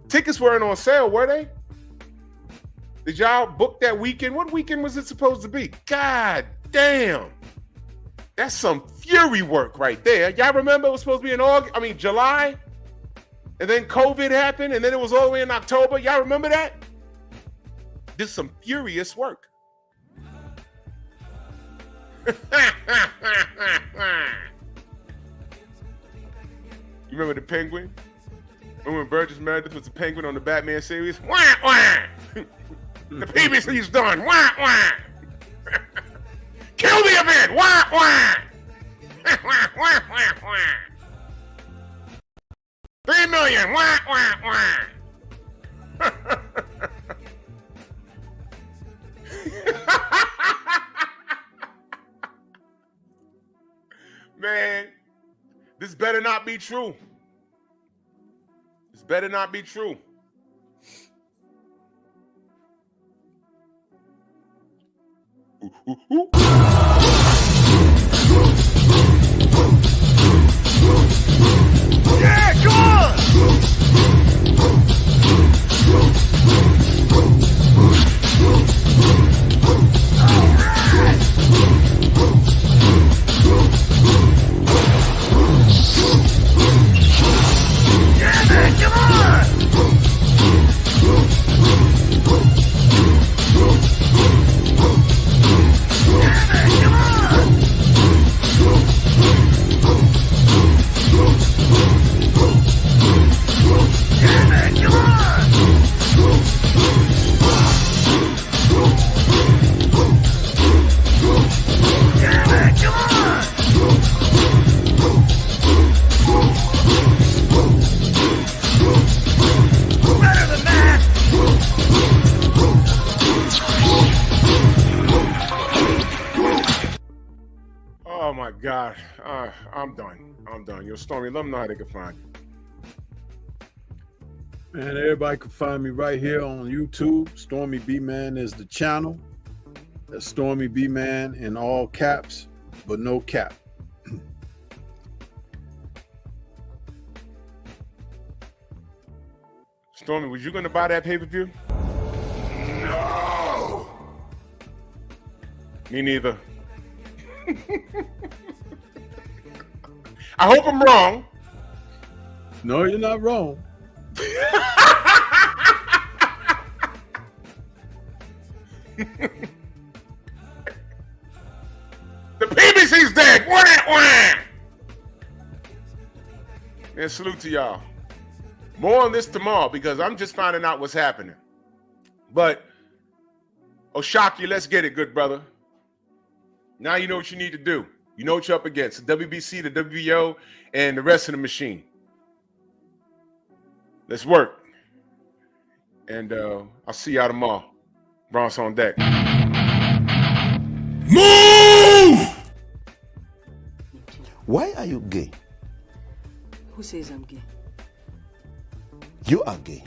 Tickets weren't on sale, were they? Did y'all book that weekend? What weekend was it supposed to be? God damn. That's some fury work right there. Y'all remember it was supposed to be in July? And then COVID happened, and then it was all the way in October. Y'all remember that? This is some furious work. You remember the Penguin? Remember when Burgess Meredith was the Penguin on the Batman series? Wah, wah! The PBC's done. Wah, wah! Kill the event! Wah, wah! Wah, wah, wah, wah! 3 million! Wah, wah, wah! Man, this better not be true. This better not be true. Ooh, ooh, ooh. Yeah, come on! All right! Yeah, man, come on! Yeah, man, come on! Yeah, man, come on! Yeah, man, come on! Better than that! Oh my God. I'm done. Yo, Stormy, let them know how they can find you. Man, everybody can find me right here on YouTube. Stormy B Man is the channel. That's Stormy B Man in all caps, but no cap. Stormy, was you going to buy that pay-per-view? No! Me neither. I hope I'm wrong. No, you're not wrong. The PBC's dead. Wah, wah. Man, salute to y'all. More on this tomorrow because I'm just finding out what's happening. But Oshaki, let's get it, good brother. Now you know what you need to do. You know what you're up against. The WBC, the WBO, and the rest of the machine. Let's work. And I'll see y'all tomorrow. Bronx on deck. Move! Why are you gay? Who says I'm gay? You are gay.